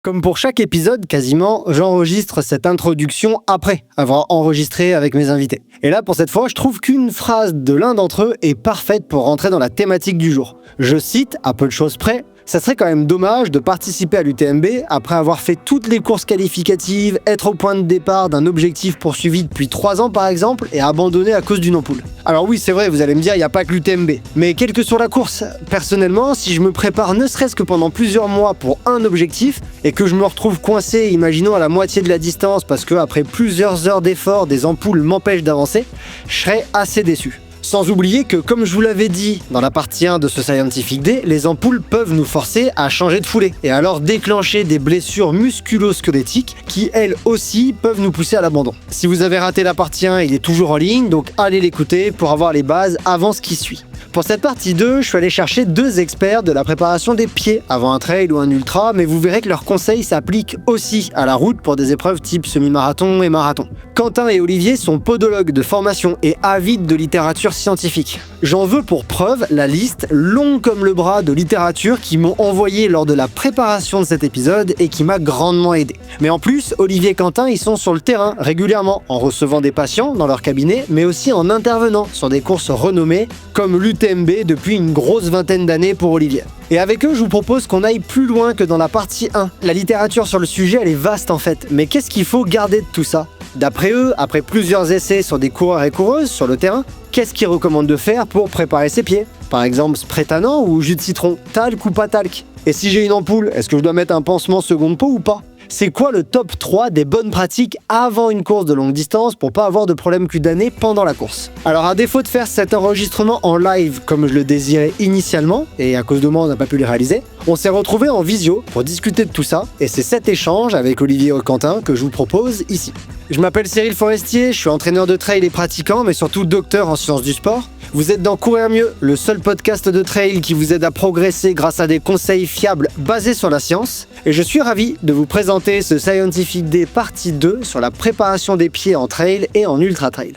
Comme pour chaque épisode, quasiment, j'enregistre cette introduction après avoir enregistré avec mes invités. Et là, pour cette fois, je trouve qu'une phrase de l'un d'entre eux est parfaite pour rentrer dans la thématique du jour. Je cite, à peu de choses près, ça serait quand même dommage de participer à l'UTMB après avoir fait toutes les courses qualificatives, être au point de départ d'un objectif poursuivi depuis 3 ans par exemple, et abandonner à cause d'une ampoule. Alors oui, c'est vrai, vous allez me dire, il n'y a pas que l'UTMB. Mais quelle que soit la course, personnellement, si je me prépare ne serait-ce que pendant plusieurs mois pour un objectif, et que je me retrouve coincé, imaginons à la moitié de la distance, parce que après plusieurs heures d'effort, des ampoules m'empêchent d'avancer, je serais assez déçu. Sans oublier que, comme je vous l'avais dit dans la partie 1 de ce Scientific Day, les ampoules peuvent nous forcer à changer de foulée et alors déclencher des blessures musculo-squelettiques qui, elles aussi, peuvent nous pousser à l'abandon. Si vous avez raté la partie 1, il est toujours en ligne, donc allez l'écouter pour avoir les bases avant ce qui suit. Pour cette partie 2, je suis allé chercher 2 experts de la préparation des pieds avant un trail ou un ultra, mais vous verrez que leurs conseils s'appliquent aussi à la route pour des épreuves type semi-marathon et marathon. Quentin et Olivier sont podologues de formation et avides de littérature scientifique. J'en veux pour preuve la liste longue comme le bras de littérature qu'ils m'ont envoyée lors de la préparation de cet épisode et qui m'a grandement aidé. Mais en plus, Olivier et Quentin, ils sont sur le terrain régulièrement, en recevant des patients dans leur cabinet, mais aussi en intervenant sur des courses renommées comme l'UTMB depuis une grosse vingtaine d'années pour Olivier. Et avec eux, je vous propose qu'on aille plus loin que dans la partie 1. La littérature sur le sujet, elle est vaste en fait, mais qu'est-ce qu'il faut garder de tout ça ? D'après eux, après plusieurs essais sur des coureurs et coureuses sur le terrain, qu'est-ce qu'ils recommandent de faire pour préparer ses pieds ? Par exemple, spray tannant ou jus de citron, talc ou pas talc ? Et si j'ai une ampoule, est-ce que je dois mettre un pansement seconde peau ou pas ? C'est quoi le top 3 des bonnes pratiques avant une course de longue distance pour pas avoir de problème cutané pendant la course? Alors à défaut de faire cet enregistrement en live comme je le désirais initialement, et à cause de moi on n'a pas pu le réaliser, on s'est retrouvés en visio pour discuter de tout ça, et c'est cet échange avec Olivier et Quentin que je vous propose ici. Je m'appelle Cyril Forestier, je suis entraîneur de trail et pratiquant, mais surtout docteur en sciences du sport. Vous êtes dans Courir Mieux, le seul podcast de trail qui vous aide à progresser grâce à des conseils fiables basés sur la science. Et je suis ravi de vous présenter ce Scientific Day partie 2 sur la préparation des pieds en trail et en ultra trail.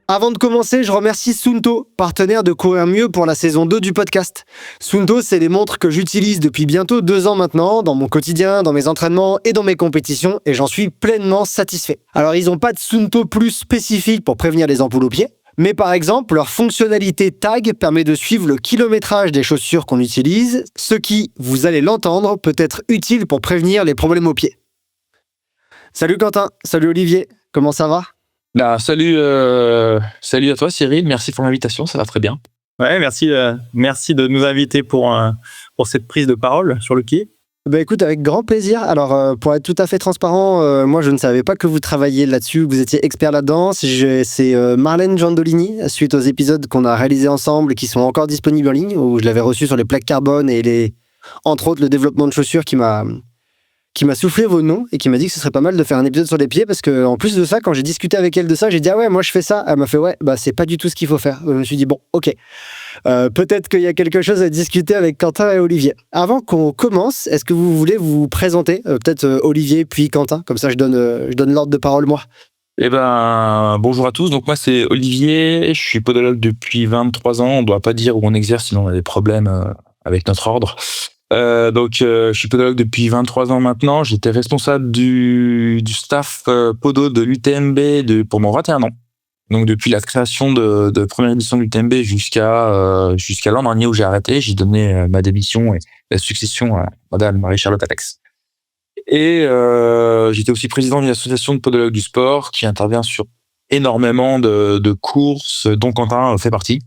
Avant de commencer, je remercie Suunto, partenaire de Courir Mieux pour la saison 2 du podcast. Suunto, c'est les montres que j'utilise depuis bientôt 2 ans maintenant, dans mon quotidien, dans mes entraînements et dans mes compétitions, et j'en suis pleinement satisfait. Alors, ils n'ont pas de Suunto Plus spécifique pour prévenir les ampoules aux pieds, mais par exemple, leur fonctionnalité tag permet de suivre le kilométrage des chaussures qu'on utilise, ce qui, vous allez l'entendre, peut être utile pour prévenir les problèmes aux pieds. Salut Quentin, salut Olivier, comment ça va ? Salut à toi Cyril, merci pour l'invitation, ça va très bien. Ouais, merci de nous inviter pour cette prise de parole sur le pied. Bah écoute, avec grand plaisir. Alors, pour être tout à fait transparent, moi je ne savais pas que vous travailliez là-dessus, que vous étiez expert là-dedans. C'est Marlène Giandolini, suite aux épisodes qu'on a réalisés ensemble et qui sont encore disponibles en ligne, où je l'avais reçu sur les plaques carbone et entre autres le développement de chaussures qui m'a soufflé vos noms et qui m'a dit que ce serait pas mal de faire un épisode sur les pieds parce que en plus de ça, quand j'ai discuté avec elle de ça, j'ai dit ah ouais, moi je fais ça. Elle m'a fait ouais, bah c'est pas du tout ce qu'il faut faire. Je me suis dit bon, ok, peut-être qu'il y a quelque chose à discuter avec Quentin et Olivier. Avant qu'on commence, est-ce que vous voulez vous présenter, peut-être Olivier puis Quentin, comme ça je donne l'ordre de parole moi. Bonjour à tous. Donc moi c'est Olivier, je suis podologue depuis 23 ans. On doit pas dire où on exerce sinon on a des problèmes avec notre ordre. Je suis podologue depuis 23 ans maintenant. J'étais responsable du staff podo de l'UTMB pour mon 21 ans. Donc depuis la création de première édition de l'UTMB jusqu'à l'an dernier où j'ai arrêté, j'ai donné ma démission et la succession à Madame Marie-Charlotte Alex. Et j'étais aussi président d'une association de podologues du sport qui intervient sur énormément de courses dont Quentin fait partie.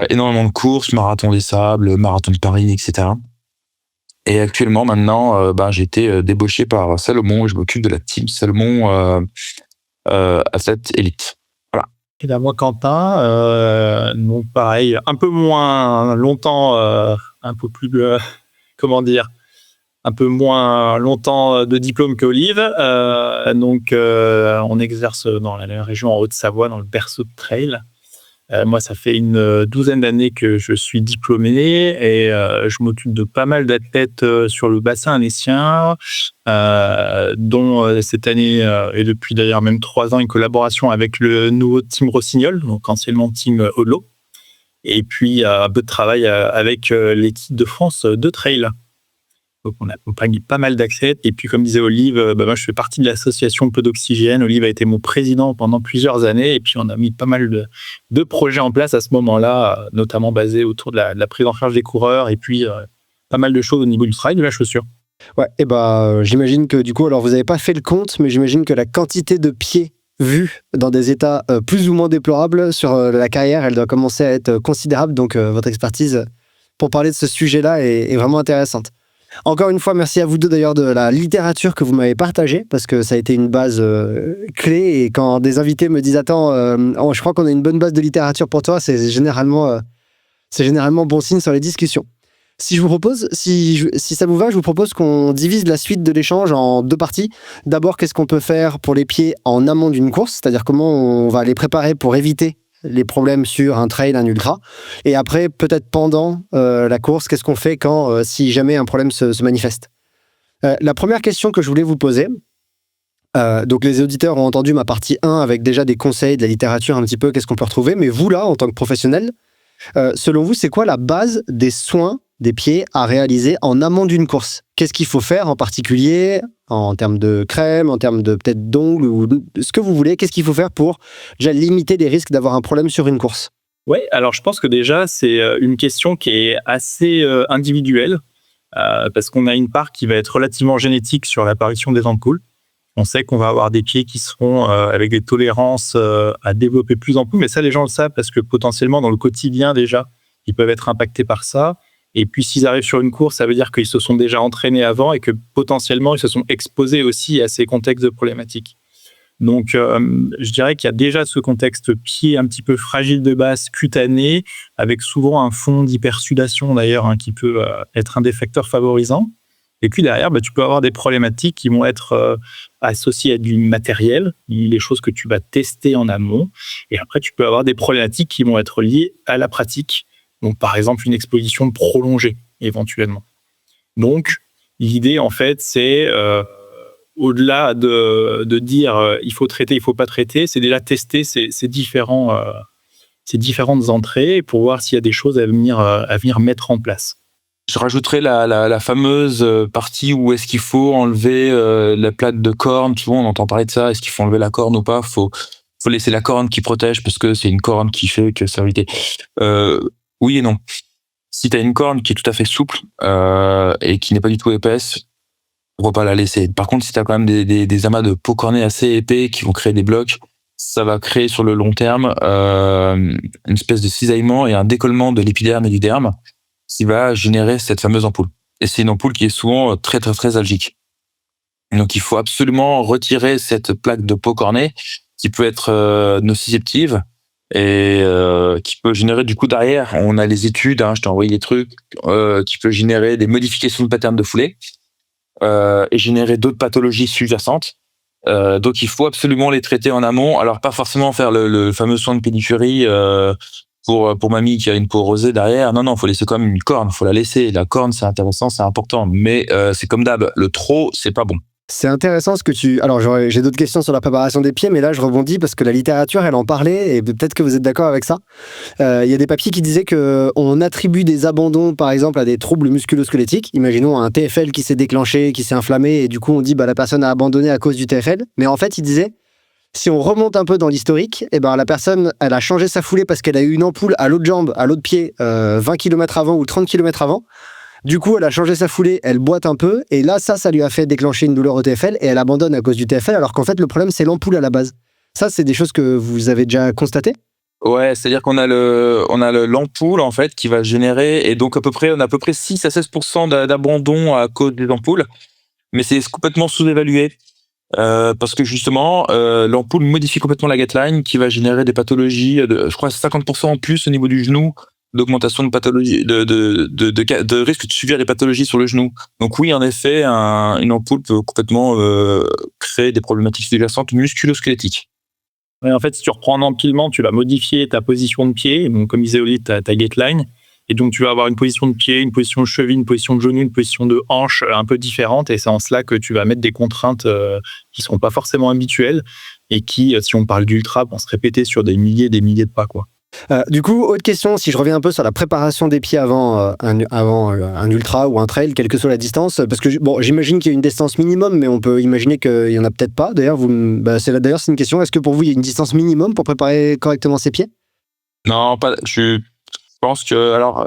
Énormément de courses, marathon des sables, marathon de Paris, etc. Et actuellement, maintenant, j'ai été débauché par Salomon et je m'occupe de la team Salomon Athlète Elite. Voilà. Et là, moi, Quentin, donc pareil, un peu moins longtemps, un peu plus, un peu moins longtemps de diplôme qu'Olive. On exerce dans la région en Haute-Savoie, dans le berceau de trail. Moi, ça fait une douzaine d'années que je suis diplômé et je m'occupe de pas mal d'athlètes sur le bassin annécien, dont cette année et depuis d'ailleurs même 3 ans une collaboration avec le nouveau Team Rossignol, donc anciennement Team Odlo, et puis un peu de travail avec l'équipe de France de trail. Donc, on accompagne pas mal d'accès. Et puis, comme disait Olive, moi, je fais partie de l'association Peu d'Oxygène. Olive a été mon président pendant plusieurs années. Et puis, on a mis pas mal de projets en place à ce moment-là, notamment basés autour de la prise en charge des coureurs et puis pas mal de choses au niveau du travail de la chaussure. Ouais, et j'imagine que du coup, alors vous n'avez pas fait le compte, mais j'imagine que la quantité de pieds vus dans des états plus ou moins déplorables sur la carrière, elle doit commencer à être considérable. Donc, votre expertise pour parler de ce sujet-là est vraiment intéressante. Encore une fois, merci à vous deux d'ailleurs de la littérature que vous m'avez partagée, parce que ça a été une base clé. Et quand des invités me disent « Attends, je crois qu'on a une bonne base de littérature pour toi », c'est généralement bon signe sur les discussions. Si je vous propose, si ça vous va, je vous propose qu'on divise la suite de l'échange en 2 parties. D'abord, qu'est-ce qu'on peut faire pour les pieds en amont d'une course, c'est-à-dire comment on va les préparer pour éviter les problèmes sur un trail, un ultra. Et après, peut-être pendant la course, qu'est-ce qu'on fait quand, si jamais un problème se manifeste. La première question que je voulais vous poser, donc les auditeurs ont entendu ma partie 1 avec déjà des conseils, de la littérature un petit peu, qu'est-ce qu'on peut retrouver. Mais vous, là, en tant que professionnel, selon vous, c'est quoi la base des soins des pieds à réaliser en amont d'une course? Qu'est-ce qu'il faut faire en particulier en termes de crème, en termes de peut-être d'ongles ou ce que vous voulez? Qu'est-ce qu'il faut faire pour déjà limiter les risques d'avoir un problème sur une course? Oui, alors je pense que déjà, c'est une question qui est assez individuelle parce qu'on a une part qui va être relativement génétique sur l'apparition des ampoules. On sait qu'on va avoir des pieds qui seront avec des tolérances à développer plus d'ampoules, mais ça, les gens le savent parce que potentiellement, dans le quotidien déjà, ils peuvent être impactés par ça. Et puis, s'ils arrivent sur une course, ça veut dire qu'ils se sont déjà entraînés avant et que potentiellement, ils se sont exposés aussi à ces contextes de problématiques. Donc, je dirais qu'il y a déjà ce contexte pied un petit peu fragile de base, cutané, avec souvent un fond d'hypersudation d'ailleurs, qui peut être un des facteurs favorisants. Et puis derrière, tu peux avoir des problématiques qui vont être associées à du matériel, les choses que tu vas tester en amont. Et après, tu peux avoir des problématiques qui vont être liées à la pratique. Donc, par exemple, une exposition prolongée, éventuellement. Donc, l'idée, en fait, c'est, au-delà de dire il faut traiter, il ne faut pas traiter, c'est déjà tester ces différentes entrées pour voir s'il y a des choses à venir mettre en place. Je rajouterais la fameuse partie où est-ce qu'il faut enlever la plate de corne. Souvent, on entend parler de ça. Est-ce qu'il faut enlever la corne ou pas? Faut laisser la corne qui protège parce que c'est une corne qui fait que ça va éviter. Oui et non. Si tu as une corne qui est tout à fait souple et qui n'est pas du tout épaisse, pourquoi pas la laisser. Par contre, si tu as quand même des amas de peau cornée assez épais qui vont créer des blocs, ça va créer sur le long terme une espèce de cisaillement et un décollement de l'épiderme et du derme qui va générer cette fameuse ampoule. Et c'est une ampoule qui est souvent très, très, très algique. Donc, il faut absolument retirer cette plaque de peau cornée qui peut être nociceptive et qui peut générer du coup derrière, on a les études, je t'ai envoyé les trucs, qui peut générer des modifications de pattern de foulée et générer d'autres pathologies sous-jacentes. Donc il faut absolument les traiter en amont. Alors pas forcément faire le fameux soin de pédicurie pour mamie qui a une peau rosée derrière. Non, faut laisser quand même une corne, faut la laisser. La corne c'est intéressant, c'est important, mais c'est comme d'hab, le trop c'est pas bon. C'est intéressant ce que tu... Alors, j'ai d'autres questions sur la préparation des pieds, mais là, je rebondis parce que la littérature, elle en parlait, et peut-être que vous êtes d'accord avec ça. Il y a des papiers qui disaient qu'on attribue des abandons, par exemple, à des troubles musculo-squelettiques. Imaginons un TFL qui s'est déclenché, qui s'est inflammé, et du coup, on dit la personne a abandonné à cause du TFL. Mais en fait, il disait, si on remonte un peu dans l'historique, la personne, elle a changé sa foulée parce qu'elle a eu une ampoule à l'autre jambe, à l'autre pied, 20 km avant ou 30 km avant. Du coup, elle a changé sa foulée, elle boite un peu, et là, ça lui a fait déclencher une douleur au TFL, et elle abandonne à cause du TFL, alors qu'en fait, le problème, c'est l'ampoule à la base. Ça, c'est des choses que vous avez déjà constatées? Ouais, c'est-à-dire qu'on a l'ampoule, en fait, qui va générer, et donc on a à peu près 6 à 16% d'abandon à cause des ampoules, mais c'est complètement sous-évalué. Parce que justement, l'ampoule modifie complètement la gateline, qui va générer des pathologies je crois, 50% en plus au niveau du genou, d'augmentation de pathologie, de risque de subir des pathologies sur le genou. Donc oui, en effet, une ampoule peut complètement créer des problématiques sous-jacentes musculo-squelettiques. Ouais, en fait, si tu reprends un empilement, tu vas modifier ta position de pied, donc comme disait Oli, ta gateline, et donc tu vas avoir une position de pied, une position de cheville, une position de genou, une position de hanche un peu différente, et c'est en cela que tu vas mettre des contraintes qui ne seront pas forcément habituelles, et qui, si on parle d'ultra, vont se répéter sur des milliers de pas, quoi. Du coup, autre question, si je reviens un peu sur la préparation des pieds avant un ultra ou un trail, quelle que soit la distance, parce que bon, j'imagine qu'il y a une distance minimum, mais on peut imaginer qu'il y en a peut-être pas. D'ailleurs, c'est une question. Est-ce que pour vous, il y a une distance minimum pour préparer correctement ses pieds? Non, pas. Je pense que alors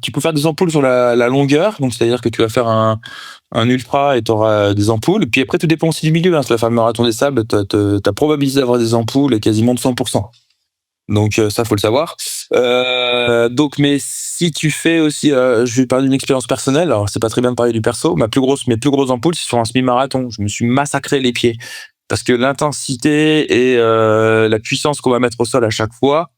tu peux faire des ampoules sur la longueur, donc c'est-à-dire que tu vas faire un ultra et tu auras des ampoules. Puis après, tout dépend aussi du milieu. Si tu vas faire le marathon des sables, ta probabilité d'avoir des ampoules est quasiment de 100%. Donc ça, faut le savoir. Donc, mais si tu fais aussi, je vais parler d'une expérience personnelle. Alors, c'est pas très bien de parler du perso. Mes plus grosses ampoules, c'est sur un semi-marathon. Je me suis massacré les pieds parce que l'intensité et la puissance qu'on va mettre au sol à chaque fois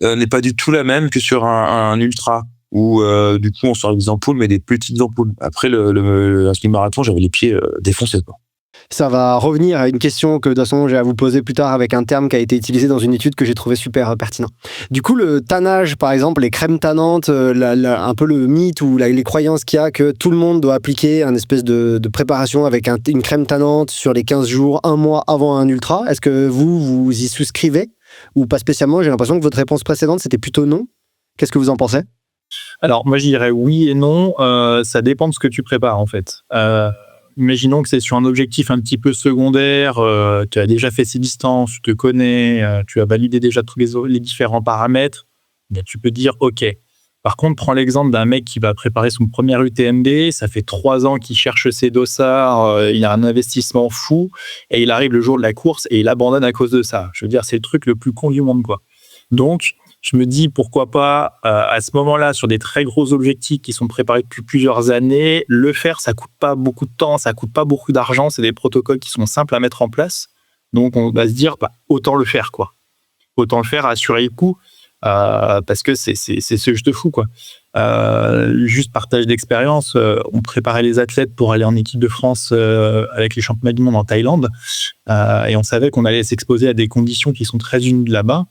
n'est pas du tout la même que sur un ultra où du coup on sort avec des ampoules, mais des petites ampoules. Après un semi-marathon, j'avais les pieds défoncés, quoi. Ça va revenir à une question que de toute façon j'ai à vous poser plus tard avec un terme qui a été utilisé dans une étude que j'ai trouvé super pertinent. Du coup, le tannage, par exemple, les crèmes tannantes, un peu le mythe ou les croyances qu'il y a que tout le monde doit appliquer un espèce de préparation avec une crème tannante sur les 15 jours, un mois avant un ultra. Est-ce que vous y souscrivez ou pas spécialement? J'ai l'impression que votre réponse précédente, c'était plutôt non. Qu'est-ce que vous en pensez? Alors, moi, je dirais oui et non. Ça dépend de ce que tu prépares, en fait. Imaginons que c'est sur un objectif un petit peu secondaire, tu as déjà fait ces distances, tu te connais, tu as validé déjà tous les différents paramètres, bien, tu peux dire OK. Par contre, prends l'exemple d'un mec qui va préparer son premier UTMB, ça fait 3 ans qu'il cherche ses dossards, il a un investissement fou, et il arrive le jour de la course et il abandonne à cause de ça. Je veux dire, c'est le truc le plus con du monde, quoi. Donc, je me dis, pourquoi pas, à ce moment-là, sur des très gros objectifs qui sont préparés depuis plusieurs années, le faire, ça coûte pas beaucoup de temps, ça coûte pas beaucoup d'argent, c'est des protocoles qui sont simples à mettre en place. Donc, on va se dire, autant le faire, quoi. Autant le faire, assurer le coup, parce que c'est ce jeu de fou, quoi. Juste partage d'expérience, on préparait les athlètes pour aller en équipe de France avec les championnats du monde en Thaïlande, et on savait qu'on allait s'exposer à des conditions qui sont très unies là-bas.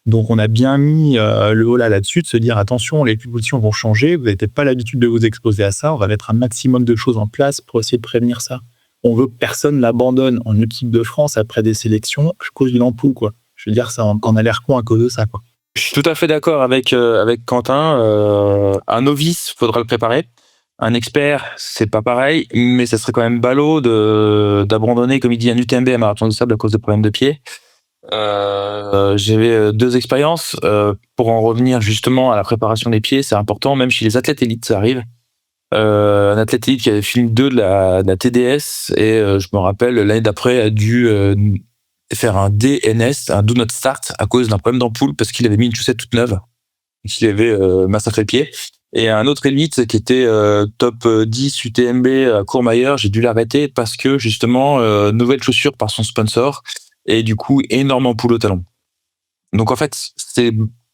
Donc, on a bien mis le holà là-dessus, de se dire, attention, les conditions vont changer, vous n'avez peut-être pas l'habitude de vous exposer à ça, on va mettre un maximum de choses en place pour essayer de prévenir ça. On veut que personne l'abandonne en équipe de France après des sélections à cause d'une ampoule, quoi. Je veux dire, ça en a l'air con à cause de ça, quoi. Je suis tout à fait d'accord avec Quentin. Un novice, faudra le préparer. Un expert, c'est pas pareil, mais ça serait quand même ballot d'abandonner, comme il dit, un UTMB, un marathon de sable à cause de problèmes de pied. J'avais 2 expériences. Pour en revenir justement à la préparation des pieds, c'est important, même chez les athlètes élites, ça arrive. Un athlète élite qui avait fini 2 de la TDS, et je me rappelle, l'année d'après, a dû faire un DNS, un Do Not Start, à cause d'un problème d'ampoule, parce qu'il avait mis une chaussette toute neuve, et qu'il avait massacré le pied. Et un autre élite qui était top 10 UTMB à Courmayeur, j'ai dû l'arrêter parce que justement, nouvelle chaussure par son sponsor, et du coup, énorme ampoule au talon. Donc en fait, c'est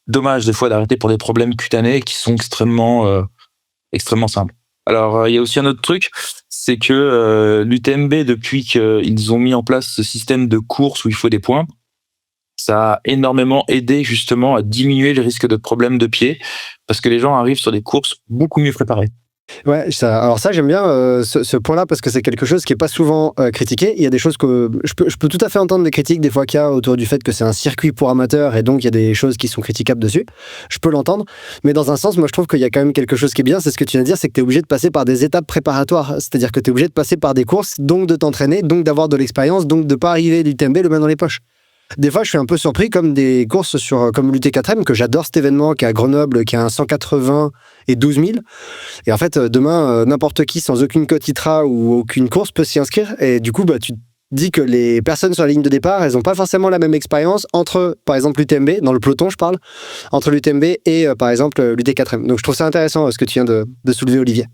dommage des fois d'arrêter pour des problèmes cutanés qui sont extrêmement simples. Alors, il y a aussi un autre truc, c'est que l'UTMB, depuis qu'ils ont mis en place ce système de course où il faut des points, ça a énormément aidé justement à diminuer le risque de problèmes de pied, parce que les gens arrivent sur des courses beaucoup mieux préparés. Ouais, alors ça j'aime bien ce point-là parce que c'est quelque chose qui est pas souvent critiqué. Il y a des choses que je peux tout à fait entendre les critiques des fois qu'il y a autour du fait que c'est un circuit pour amateurs et donc il y a des choses qui sont critiquables dessus. Je peux l'entendre, mais dans un sens, moi je trouve qu'il y a quand même quelque chose qui est bien, c'est ce que tu viens de dire, c'est que tu es obligé de passer par des étapes préparatoires. C'est-à-dire que tu es obligé de passer par des courses, donc de t'entraîner, donc d'avoir de l'expérience, donc de pas arriver l'UTMB le main dans les poches. Des fois, je suis un peu surpris, comme des courses comme l'UT4M, que j'adore cet événement, qui est à Grenoble, qui a un 180 et 12 000. Et en fait, demain, n'importe qui, sans aucune cote ITRA ou aucune course, peut s'y inscrire. Et du coup, tu te dis que les personnes sur la ligne de départ, elles n'ont pas forcément la même expérience entre, par exemple, l'UTMB, dans le peloton, je parle, entre l'UTMB et, par exemple, l'UT4M. Donc, je trouve ça intéressant, ce que tu viens de soulever, Olivier.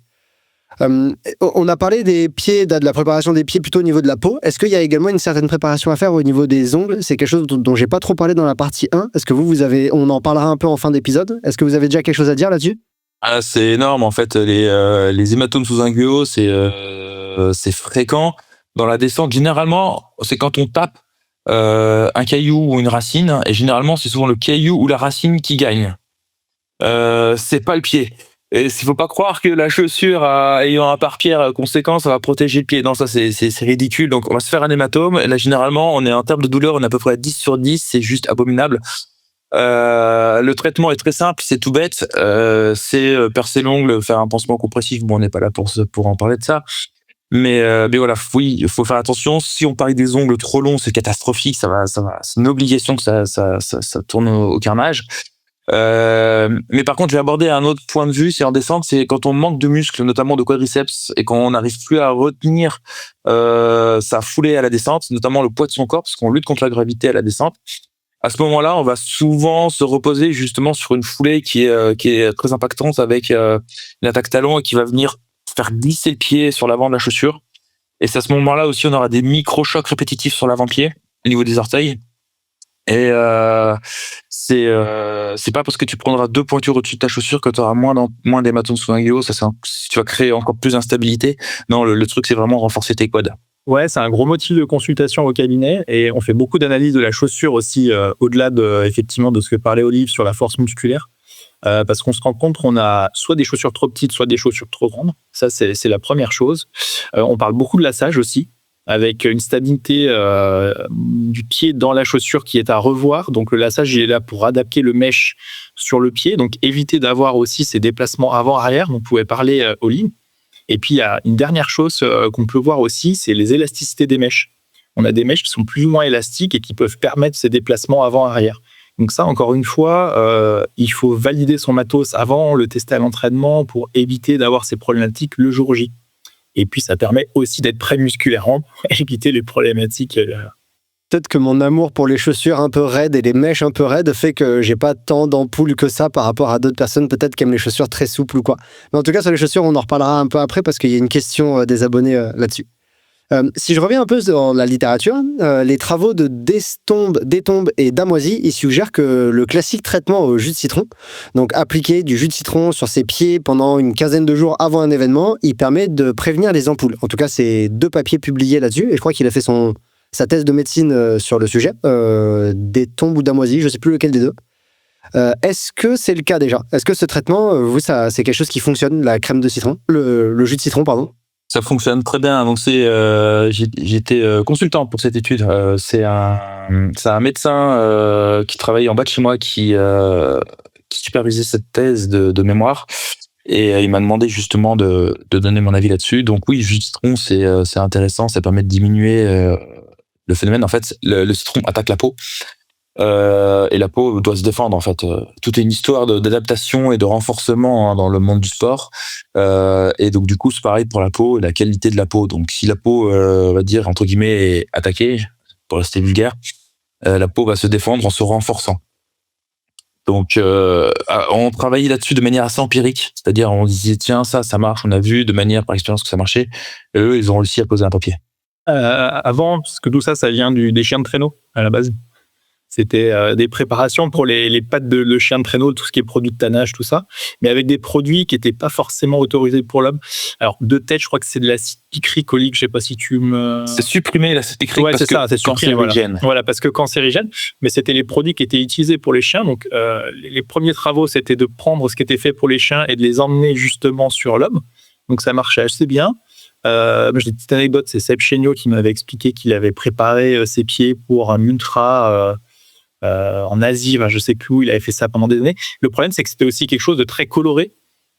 On a parlé des pieds, de la préparation des pieds plutôt au niveau de la peau. Est-ce qu'il y a également une certaine préparation à faire au niveau des ongles? C'est quelque chose dont j'ai pas trop parlé dans la partie 1. Est-ce que vous avez, on en parlera un peu en fin d'épisode. Est-ce que vous avez déjà quelque chose à dire là-dessus? Ah, c'est énorme en fait, les hématomes sous-inguinaux, c'est fréquent dans la descente. Généralement, c'est quand on tape un caillou ou une racine, et généralement c'est souvent le caillou ou la racine qui gagne. C'est pas le pied. Et il faut pas croire que la chaussure ayant un pare-pierre conséquent, ça va protéger le pied. Non, ça c'est ridicule. Donc on va se faire un hématome. Et là, généralement, on est en termes de douleur, on est à peu près à 10 sur 10. C'est juste abominable. Le traitement est très simple, c'est tout bête. C'est percer l'ongle, faire un pansement compressif. Bon, on n'est pas là pour en parler de ça. Mais voilà, oui, il faut faire attention. Si on parle des ongles trop longs, c'est catastrophique. Ça va. C'est une obligation que ça tourne au carnage. Mais par contre, je vais aborder un autre point de vue, c'est en descente, c'est quand on manque de muscles, notamment de quadriceps, et qu'on n'arrive plus à retenir sa foulée à la descente, notamment le poids de son corps, parce qu'on lutte contre la gravité à la descente. À ce moment-là, on va souvent se reposer justement sur une foulée qui est très impactante avec une attaque talon et qui va venir faire glisser le pied sur l'avant de la chaussure. Et c'est à ce moment-là aussi, on aura des micro-chocs répétitifs sur l'avant-pied, au niveau des orteils. Et c'est pas parce que tu prendras 2 pointures au-dessus de ta chaussure que tu auras moins d'hématomes sous-linguaux. Tu vas créer encore plus d'instabilité. Non, le truc, c'est vraiment renforcer tes quads. Ouais, c'est un gros motif de consultation au cabinet et on fait beaucoup d'analyses de la chaussure aussi, au-delà effectivement de ce que parlait Olive sur la force musculaire. Parce qu'on se rend compte qu'on a soit des chaussures trop petites, soit des chaussures trop grandes. Ça, c'est la première chose. On parle beaucoup de lassage aussi, avec une stabilité du pied dans la chaussure qui est à revoir. Donc, le lassage, il est là pour adapter le mesh sur le pied, donc éviter d'avoir aussi ces déplacements avant-arrière dont pouvait parler Olive. Et puis, il y a une dernière chose qu'on peut voir aussi, c'est les élasticités des mèches. On a des mèches qui sont plus ou moins élastiques et qui peuvent permettre ces déplacements avant-arrière. Donc ça, encore une fois, il faut valider son matos avant, le tester à l'entraînement pour éviter d'avoir ces problématiques le jour J. Et puis, ça permet aussi d'être prêt musculairement pour éviter les problématiques. Peut-être que mon amour pour les chaussures un peu raides et les mèches un peu raides fait que j'ai pas tant d'ampoules que ça par rapport à d'autres personnes peut-être qui aiment les chaussures très souples ou quoi. Mais en tout cas, sur les chaussures, on en reparlera un peu après parce qu'il y a une question des abonnés là-dessus. Si je reviens un peu dans la littérature, les travaux de Détombe et Damoisy, ils suggèrent que le classique traitement au jus de citron, donc appliquer du jus de citron sur ses pieds pendant une quinzaine de jours avant un événement, il permet de prévenir les ampoules. En tout cas, c'est 2 papiers publiés là-dessus et je crois qu'il a fait sa thèse de médecine sur le sujet, Détombe ou Damoisy, je ne sais plus lequel des deux. Est-ce que c'est le cas déjà? Est-ce que ce traitement, vous, c'est quelque chose qui fonctionne, la crème de citron, le jus de citron, pardon? Ça fonctionne très bien. Donc j'étais consultant pour cette étude. C'est un médecin qui travaille en bas de chez moi qui supervisait cette thèse de mémoire. Et il m'a demandé justement de donner mon avis là-dessus. Donc oui, le jus de citron, c'est intéressant. Ça permet de diminuer le phénomène. En fait, le citron attaque la peau. Et la peau doit se défendre en fait. Tout est une histoire d'adaptation et de renforcement dans le monde du sport. Et donc du coup c'est pareil pour la peau, la qualité de la peau. Donc si la peau, on va dire entre guillemets, est attaquée, pour rester vulgaire, la peau va se défendre en se renforçant. Donc on travaillait là-dessus de manière assez empirique, c'est-à-dire on disait tiens ça marche, on a vu de manière par expérience que ça marchait. Et eux ils ont réussi à poser un papier. Avant, parce que tout ça vient des chiens de traîneau à la base. C'était des préparations pour les pattes de chien de traîneau, tout ce qui est produit de tannage, tout ça, mais avec des produits qui n'étaient pas forcément autorisés pour l'homme. Alors, de tête, je crois que c'est de l'acide glycolique, je ne sais pas si tu me... C'est supprimé l'acide glycolique ouais, parce que c'est cancérigène. Voilà, parce que cancérigène, mais c'était les produits qui étaient utilisés pour les chiens. Donc, les premiers travaux, c'était de prendre ce qui était fait pour les chiens et de les emmener justement sur l'homme. Donc, ça marchait assez bien. J'ai une petite anecdote, c'est Seb Chéniaud qui m'avait expliqué qu'il avait préparé ses pieds pour un ultra... en Asie, je sais plus où, il avait fait ça pendant des années. Le problème, c'est que c'était aussi quelque chose de très coloré.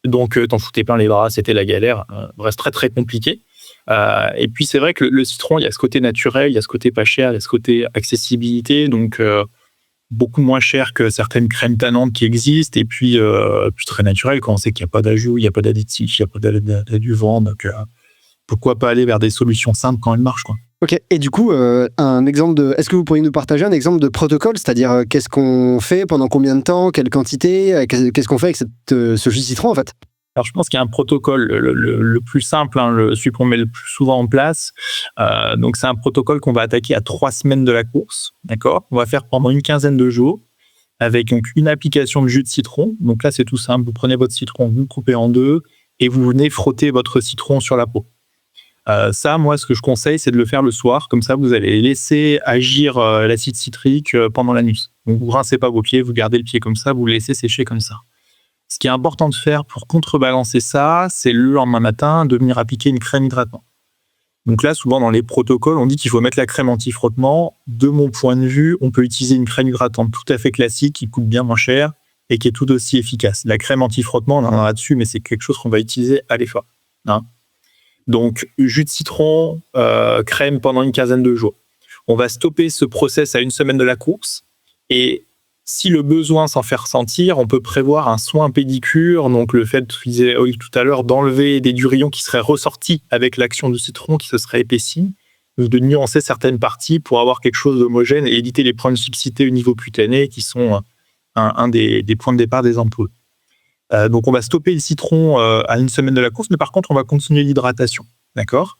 Donc, t'en foutais plein les bras, c'était la galère. Bref, très, très compliqué. Et puis, c'est vrai que le citron, il y a ce côté naturel, il y a ce côté pas cher, il y a ce côté accessibilité. Donc, beaucoup moins cher que certaines crèmes tannantes qui existent. Et puis très naturel quand on sait qu'il n'y a pas d'ajout, il n'y a pas d'additif, il n'y a pas d'adjuvant. Donc, pourquoi pas aller vers des solutions simples quand elles marchent, quoi. Ok, et du coup, est-ce que vous pourriez nous partager un exemple de protocole, c'est-à-dire qu'est-ce qu'on fait, pendant combien de temps, quelle quantité, qu'est-ce qu'on fait avec ce jus de citron en fait? Alors, je pense qu'il y a un protocole, le plus simple, celui qu'on met le plus souvent en place. Donc, c'est un protocole qu'on va attaquer à 3 semaines de la course, d'accord? On va faire pendant une quinzaine de jours avec donc, une application de jus de citron. Donc là, c'est tout simple. Vous prenez votre citron, vous le coupez en 2 et vous venez frotter votre citron sur la peau. Ça, moi, ce que je conseille, c'est de le faire le soir. Comme ça, vous allez laisser agir l'acide citrique pendant la nuit. Donc, vous rincez pas vos pieds, vous gardez le pied comme ça, vous le laissez sécher comme ça. Ce qui est important de faire pour contrebalancer ça, c'est le lendemain matin de venir appliquer une crème hydratant. Donc là, souvent dans les protocoles, on dit qu'il faut mettre la crème anti-frottement. De mon point de vue, on peut utiliser une crème hydratante tout à fait classique qui coûte bien moins cher et qui est tout aussi efficace. La crème anti-frottement, on en aura dessus, mais c'est quelque chose qu'on va utiliser à l'effort. Hein. Donc, jus de citron, crème pendant une quinzaine de jours. On va stopper ce process à 1 semaine de la course et si le besoin s'en fait ressentir, on peut prévoir un soin pédicure, donc le fait, tu disais tout à l'heure, d'enlever des durillons qui seraient ressortis avec l'action du citron qui se serait épaissi, de nuancer certaines parties pour avoir quelque chose d'homogène et éviter les problèmes de subtilité au niveau cutané qui sont un des points de départ des ampoules. Donc on va stopper le citron à 1 semaine de la course, mais par contre on va continuer l'hydratation, d'accord ?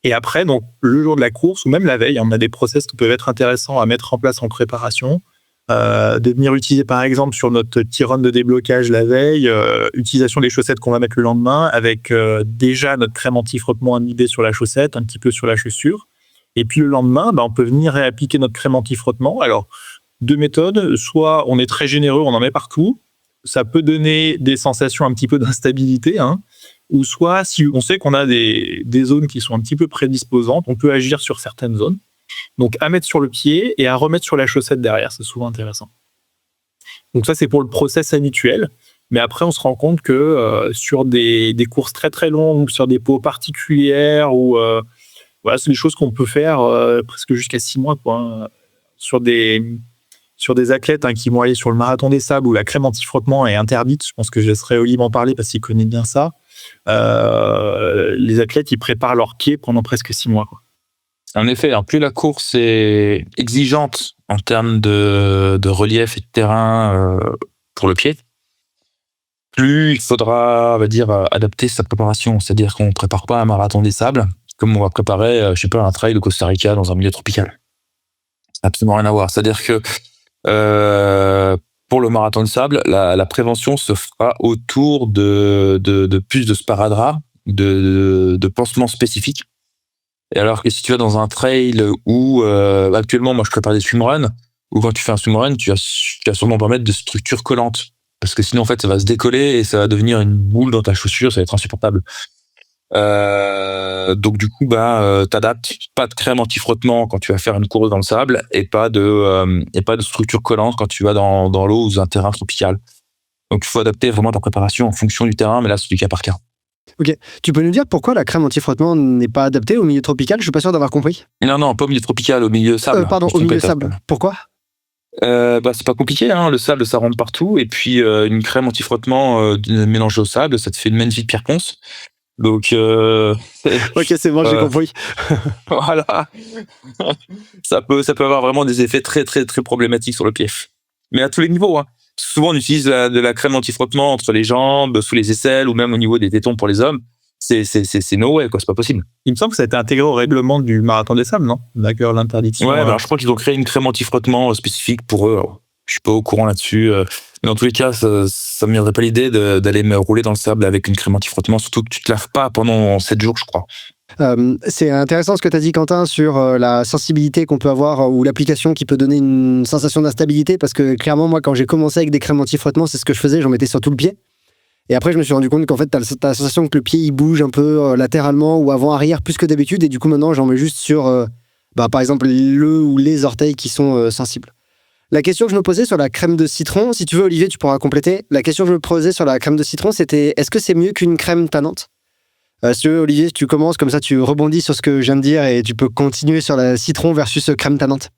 Et après, donc le jour de la course ou même la veille, on a des process qui peuvent être intéressants à mettre en place en préparation. De venir utiliser par exemple sur notre petit run de déblocage la veille, utilisation des chaussettes qu'on va mettre le lendemain avec déjà notre crème anti-frottement imbibée sur la chaussette, un petit peu sur la chaussure. Et puis le lendemain, on peut venir réappliquer notre crème anti-frottement. Alors, 2 méthodes, soit on est très généreux, on en met partout, ça peut donner des sensations un petit peu d'instabilité, hein, ou soit si on sait qu'on a des zones qui sont un petit peu prédisposantes, on peut agir sur certaines zones. Donc, à mettre sur le pied et à remettre sur la chaussette derrière, c'est souvent intéressant. Donc ça, c'est pour le process habituel. Mais après, on se rend compte que sur des courses très très longues, sur des peaux particulières, ou voilà, c'est des choses qu'on peut faire presque jusqu'à 6 mois, quoi, hein, sur des athlètes qui vont aller sur le marathon des sables où la crème anti-frottement est interdite. Je pense que je laisserai Olive en parler parce qu'il connaît bien ça. Les athlètes, ils préparent leur pied pendant presque 6 mois, quoi. En effet, alors plus la course est exigeante en termes de relief et de terrain pour le pied, plus il faudra, on va dire, adapter sa préparation. C'est-à-dire qu'on ne prépare pas un marathon des sables comme on va préparer, un trail de Costa Rica dans un milieu tropical. Ça n'a absolument rien à voir. C'est-à-dire que pour le marathon de sable, la prévention se fera autour de plus de sparadrap, de pansements spécifiques. Et alors que si tu vas dans un trail où actuellement moi je prépare des swimruns, où quand tu fais un swimrun, tu vas sûrement pas mettre de structure collante. Parce que sinon en fait ça va se décoller et ça va devenir une boule dans ta chaussure, ça va être insupportable. Donc du coup t'adaptes, pas de crème anti-frottement quand tu vas faire une course dans le sable et pas de structure collante quand tu vas dans l'eau ou un terrain tropical. Donc il faut adapter vraiment ta préparation en fonction du terrain, mais là c'est du cas par cas. Ok, tu peux nous dire pourquoi la crème anti-frottement n'est pas adaptée au milieu tropical ? Je suis pas sûr d'avoir compris. Non, pas au milieu tropical, au milieu sable. Pardon, au milieu sable. Pourquoi ? C'est pas compliqué, hein. Le sable ça rentre partout et puis une crème anti-frottement mélangée au sable, ça te fait une magnifique pierre ponce. Donc ok, c'est bon, j'ai compris. Voilà. ça peut avoir vraiment des effets très très très problématiques sur le pied. Mais à tous les niveaux, hein. Souvent, on utilise de la crème anti-frottement entre les jambes, sous les aisselles ou même au niveau des tétons pour les hommes. C'est no way, quoi. C'est pas possible. Il me semble que ça a été intégré au règlement du marathon des sables, non ? D'accord, l'interdiction. Ouais, alors je crois qu'ils ont créé une crème anti-frottement spécifique pour eux. Alors, je suis pas au courant là-dessus. Mais dans tous les cas, ça me viendrait pas l'idée d'aller me rouler dans le sable avec une crème anti-frottement, surtout que tu te laves pas pendant 7 jours, je crois. C'est intéressant ce que tu as dit, Quentin, sur la sensibilité qu'on peut avoir ou l'application qui peut donner une sensation d'instabilité, parce que clairement, moi, quand j'ai commencé avec des crèmes anti-frottement, c'est ce que je faisais, j'en mettais sur tout le pied. Et après, je me suis rendu compte qu'en fait, t'as la sensation que le pied, il bouge un peu latéralement ou avant-arrière plus que d'habitude, et du coup, maintenant, j'en mets juste sur, par exemple, le ou les orteils qui sont sensibles. La question que je me posais sur la crème de citron, si tu veux, Olivier, tu pourras compléter. La question que je me posais sur la crème de citron, c'était est-ce que c'est mieux qu'une crème tannante ? Si tu veux, Olivier, tu commences, comme ça tu rebondis sur ce que je viens de dire et tu peux continuer sur la citron versus crème tannante.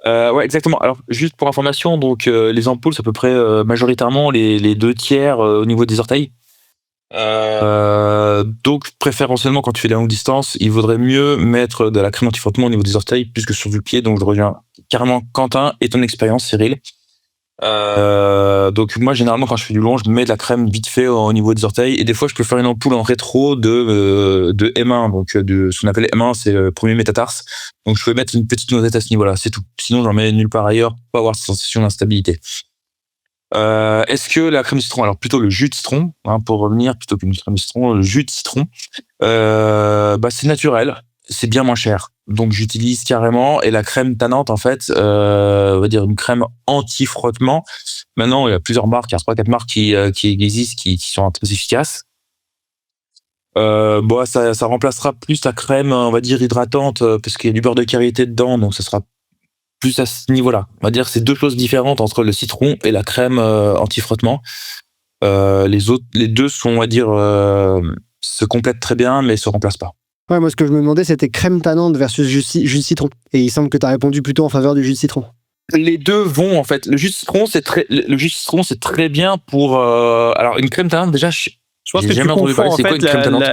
Ouais, exactement. Alors, juste pour information, donc les ampoules, c'est à peu près majoritairement les 2/3 au niveau des orteils. Donc, préférentiellement, quand tu fais des longues distances, il vaudrait mieux mettre de la crème anti-frottement au niveau des orteils plus que sur du pied. Donc, je reviens carrément Quentin et ton expérience, Cyril. Donc moi généralement quand je fais du long je mets de la crème vite fait au niveau des orteils et des fois je peux faire une ampoule en rétro de M1, donc de ce qu'on appelle M1, c'est premier métatarse, donc je peux mettre une petite noisette à ce niveau là, c'est tout, sinon j'en mets nulle part ailleurs pour pas avoir cette sensation d'instabilité. Est-ce que la crème de citron, alors plutôt le jus de citron, hein, pour revenir, plutôt qu'une crème de citron, le jus de citron, c'est naturel, c'est bien moins cher. Donc j'utilise carrément, et la crème tannante en fait, on va dire une crème anti-frottement. Maintenant il y a plusieurs marques, il y a 3-4 marques qui existent, qui sont très efficaces. Ça remplacera plus la crème, on va dire hydratante, parce qu'il y a du beurre de karité dedans, donc ça sera plus à ce niveau-là. On va dire que c'est deux choses différentes entre le citron et la crème anti-frottement. Les deux sont, on va dire, se complètent très bien, mais se remplacent pas. Ouais, moi, ce que je me demandais, c'était crème tannante versus jus de citron. Et il semble que tu as répondu plutôt en faveur du jus de citron. Les deux vont, en fait. Le jus de citron, c'est très bien pour... Alors, une crème tannante, déjà, je pense que tu confonds en fait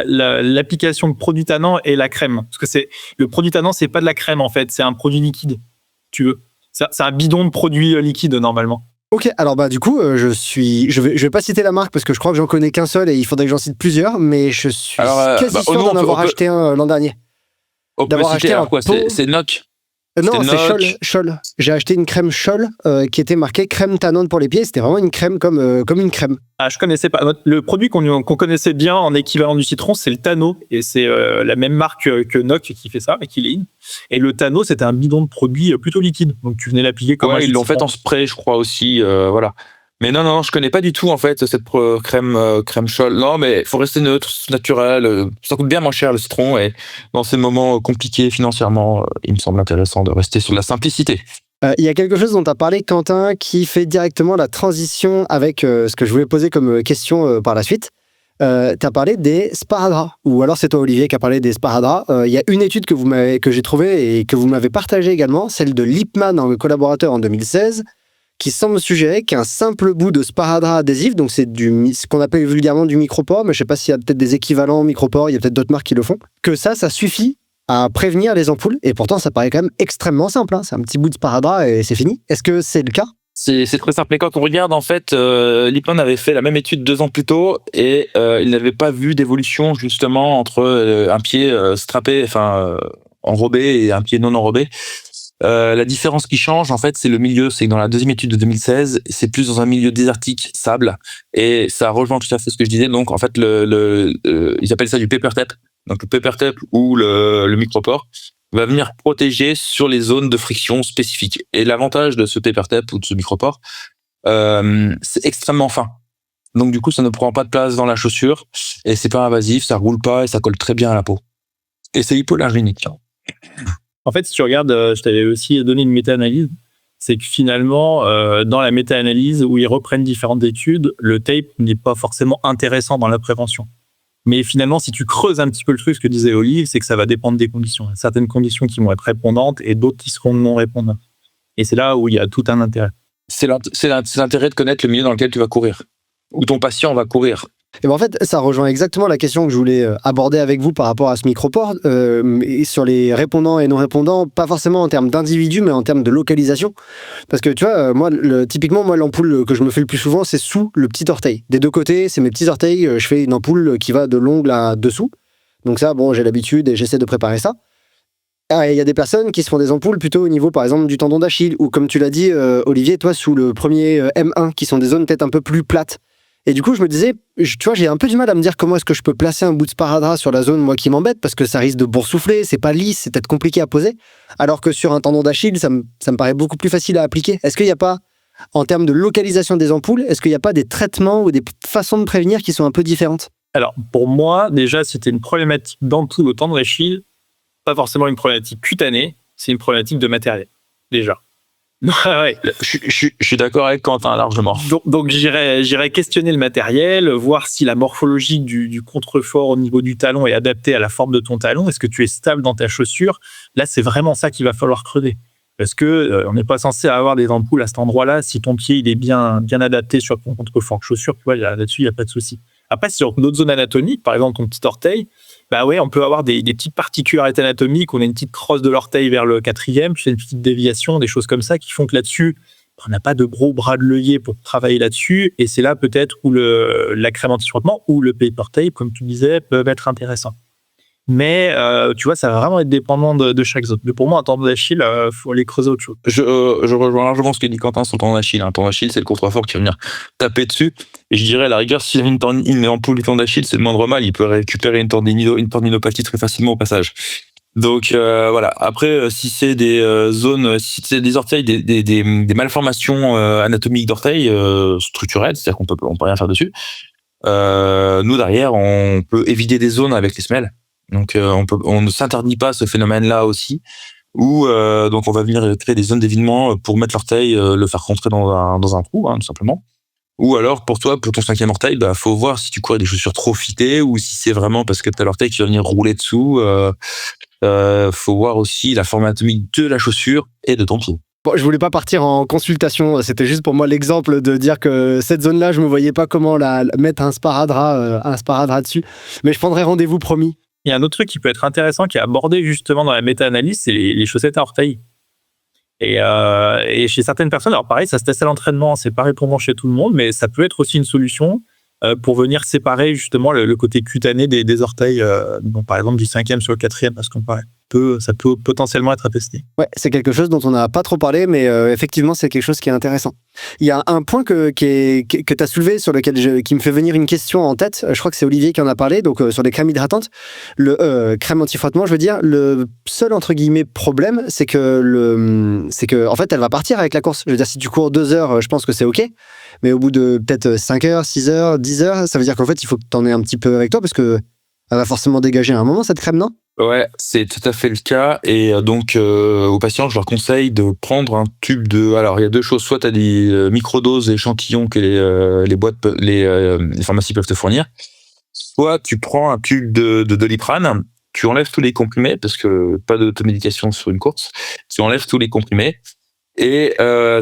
l'application de produit tannant et la crème. Parce que le produit tannant, c'est pas de la crème, en fait. C'est un produit liquide, tu veux. C'est un bidon de produit liquide, normalement. Ok, alors du coup, je vais pas citer la marque parce que je crois que j'en connais qu'un seul et il faudrait que j'en cite plusieurs, mais je suis quasi sûr d'en avoir acheté un l'an dernier. D'avoir acheté un pot... C'est Noc. Non, c'est Scholl. J'ai acheté une crème Scholl qui était marquée crème tannante pour les pieds. C'était vraiment une crème comme une crème. Ah, je connaissais pas. Le produit qu'on connaissait bien en équivalent du citron, c'est le Tano. Et c'est la même marque que Noc qui fait ça, Equiline. Et le Tano, c'était un bidon de produit plutôt liquide. Donc tu venais l'appliquer comme ils l'ont fait en spray, je crois aussi. Voilà. Mais non, je connais pas du tout en fait cette crème Scholl. Non, mais il faut rester neutre, naturel. Ça coûte bien moins cher le citron et dans ces moments compliqués financièrement, il me semble intéressant de rester sur la simplicité. Il y a quelque chose dont tu as parlé, Quentin, qui fait directement la transition avec ce que je voulais poser comme question par la suite. Tu as parlé des sparadraps, ou alors c'est toi Olivier qui a parlé des sparadraps. Il y a une étude que j'ai trouvée et que vous m'avez partagée également, celle de Lippmann, un collaborateur en 2016, qui semble suggérer qu'un simple bout de sparadrap adhésif, donc c'est ce qu'on appelle vulgairement du micropore, mais je ne sais pas s'il y a peut-être des équivalents micropore, il y a peut-être d'autres marques qui le font, que ça suffit à prévenir les ampoules, et pourtant ça paraît quand même extrêmement simple, hein. C'est un petit bout de sparadrap et c'est fini. Est-ce que c'est le cas ? C'est très simple. Mais quand on regarde, en fait, Lippmann avait fait la même étude 2 ans plus tôt et il n'avait pas vu d'évolution justement entre un pied strappé, enrobé et un pied non enrobé. La différence qui change, en fait, c'est le milieu. C'est que dans la deuxième étude de 2016, c'est plus dans un milieu désertique, sable, et ça rejoint tout à fait ce que je disais. Donc, en fait, ils appellent ça du paper tape. Donc, le paper tape ou le micropore va venir protéger sur les zones de friction spécifiques. Et l'avantage de ce paper tape ou de ce micropore, c'est extrêmement fin. Donc, du coup, ça ne prend pas de place dans la chaussure et c'est pas invasif, ça roule pas et ça colle très bien à la peau. Et c'est hypoallergénique. En fait, si tu regardes, je t'avais aussi donné une méta-analyse, c'est que finalement, dans la méta-analyse où ils reprennent différentes études, le tape n'est pas forcément intéressant dans la prévention. Mais finalement, si tu creuses un petit peu le truc, ce que disait Olive, c'est que ça va dépendre des conditions. Il y a certaines conditions qui vont être répondantes et d'autres qui seront non répondantes. Et c'est là où il y a tout un intérêt. C'est l'intérêt de connaître le milieu dans lequel tu vas courir, où ton patient va courir. Et en fait, ça rejoint exactement la question que je voulais aborder avec vous par rapport à ce micropore, sur les répondants et non répondants, pas forcément en termes d'individus, mais en termes de localisation. Parce que tu vois, typiquement, l'ampoule que je me fais le plus souvent, c'est sous le petit orteil. Des deux côtés, c'est mes petits orteils, je fais une ampoule qui va de l'ongle à dessous. Donc ça, j'ai l'habitude et j'essaie de préparer ça. Il y a des personnes qui se font des ampoules plutôt au niveau, par exemple, du tendon d'Achille, ou comme tu l'as dit, Olivier, toi, sous le premier M1, qui sont des zones peut-être un peu plus plates. Et du coup, je me disais, tu vois, j'ai un peu du mal à me dire comment est-ce que je peux placer un bout de sparadrap sur la zone, moi, qui m'embête, parce que ça risque de boursoufler, c'est pas lisse, c'est peut-être compliqué à poser. Alors que sur un tendon d'Achille, ça me paraît beaucoup plus facile à appliquer. Est-ce qu'il n'y a pas, en termes de localisation des ampoules, est-ce qu'il n'y a pas des traitements ou des façons de prévenir qui sont un peu différentes ? Alors, pour moi, déjà, c'était une problématique d'ampoule au tendon d'Achille, pas forcément une problématique cutanée, c'est une problématique de matériel, déjà. Ouais. Je suis d'accord avec Quentin largement. Donc j'irai questionner le matériel, voir si la morphologie du contrefort au niveau du talon est adaptée à la forme de ton talon. Est-ce que tu es stable dans ta chaussure ? Là, c'est vraiment ça qu'il va falloir creuser. Parce que on n'est pas censé avoir des ampoules à cet endroit-là si ton pied il est bien adapté sur ton contrefort chaussure. Tu vois, là-dessus, il n'y a pas de souci. Après, sur notre zone anatomique, par exemple ton petit orteil, on peut avoir des petites particularités anatomiques. On a une petite crosse de l'orteil vers le 4e, puis une petite déviation, des choses comme ça qui font que là-dessus, on n'a pas de gros bras de l'œillet pour travailler là-dessus. Et c'est là peut-être où la crème anti-frottement ou le paper tape, comme tu disais, peuvent être intéressants. Mais tu vois, ça va vraiment être dépendant de chaque zone. Mais pour moi, un tendon d'Achille, faut aller creuser autre chose. Je rejoins largement ce que dit Quentin sur le tendon d'Achille. Un tendon d'Achille, c'est le contrefort qui va venir taper dessus. Et je dirais, à la rigueur, s'il a une ampoule du tendon d'Achille, c'est le moindre mal. Il peut récupérer une tendinopathie très facilement au passage. Donc voilà. Après, si c'est des zones, si c'est des orteils, des malformations anatomiques d'orteils structurelles, c'est-à-dire qu'on peut rien faire dessus. Nous derrière, on peut éviter des zones avec les semelles. Donc on ne s'interdit pas ce phénomène-là aussi. Ou donc on va venir créer des zones d'évitement pour mettre l'orteil, le faire rentrer dans un trou, tout simplement. Ou alors pour toi, pour ton 5e orteil, faut voir si tu cours avec des chaussures trop fitées ou si c'est vraiment parce que t'as l'orteil qui va venir rouler dessous. Faut voir aussi la forme anatomique de la chaussure et de ton pied. Bon, je voulais pas partir en consultation, c'était juste pour moi l'exemple de dire que cette zone-là, je me voyais pas comment mettre un sparadrap dessus. Mais je prendrai rendez-vous, promis. Il y a un autre truc qui peut être intéressant, qui est abordé justement dans la méta-analyse, c'est les chaussettes à orteils. Et chez certaines personnes, alors pareil, ça se teste à l'entraînement, c'est pareil pour moi chez tout le monde, mais ça peut être aussi une solution pour venir séparer justement le côté cutané des orteils, donc par exemple du 5e sur le 4e, parce qu'on paraît. Ça peut potentiellement être attesté. Ouais, c'est quelque chose dont on n'a pas trop parlé, mais effectivement, c'est quelque chose qui est intéressant. Il y a un point que tu as soulevé, sur lequel qui me fait venir une question en tête. Je crois que c'est Olivier qui en a parlé, donc sur les crèmes hydratantes. Crème anti-frottement, je veux dire, le seul, entre guillemets, problème, c'est que en fait, elle va partir avec la course. Je veux dire, si tu cours 2 heures, je pense que c'est OK. Mais au bout de peut-être 5 heures, 6 heures, 10 heures, ça veut dire qu'en fait, il faut que tu en aies un petit peu avec toi, parce que elle va forcément dégager à un moment, cette crème, non ? Ouais, c'est tout à fait le cas. Et donc, aux patients, je leur conseille de prendre un tube de... Alors, il y a 2 choses. Soit tu as des microdoses échantillons que les pharmacies peuvent te fournir. Soit tu prends un tube de Doliprane, tu enlèves tous les comprimés, parce que pas d'automédication sur une course. Tu enlèves tous les comprimés et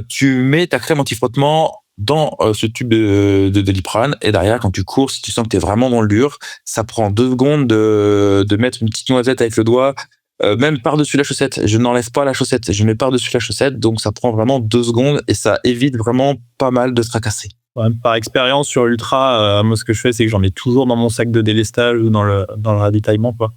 tu mets ta crème anti-frottement dans ce tube de Doliprane, et derrière, quand tu cours, si tu sens que tu es vraiment dans le dur, ça prend 2 secondes de mettre une petite noisette avec le doigt, même par-dessus la chaussette. Je n'enlève pas la chaussette, je mets par-dessus la chaussette, donc ça prend vraiment 2 secondes et ça évite vraiment pas mal de se tracasser. Ouais, par expérience sur Ultra, moi ce que je fais, c'est que j'en mets toujours dans mon sac de délestage ou dans le ravitaillement, quoi.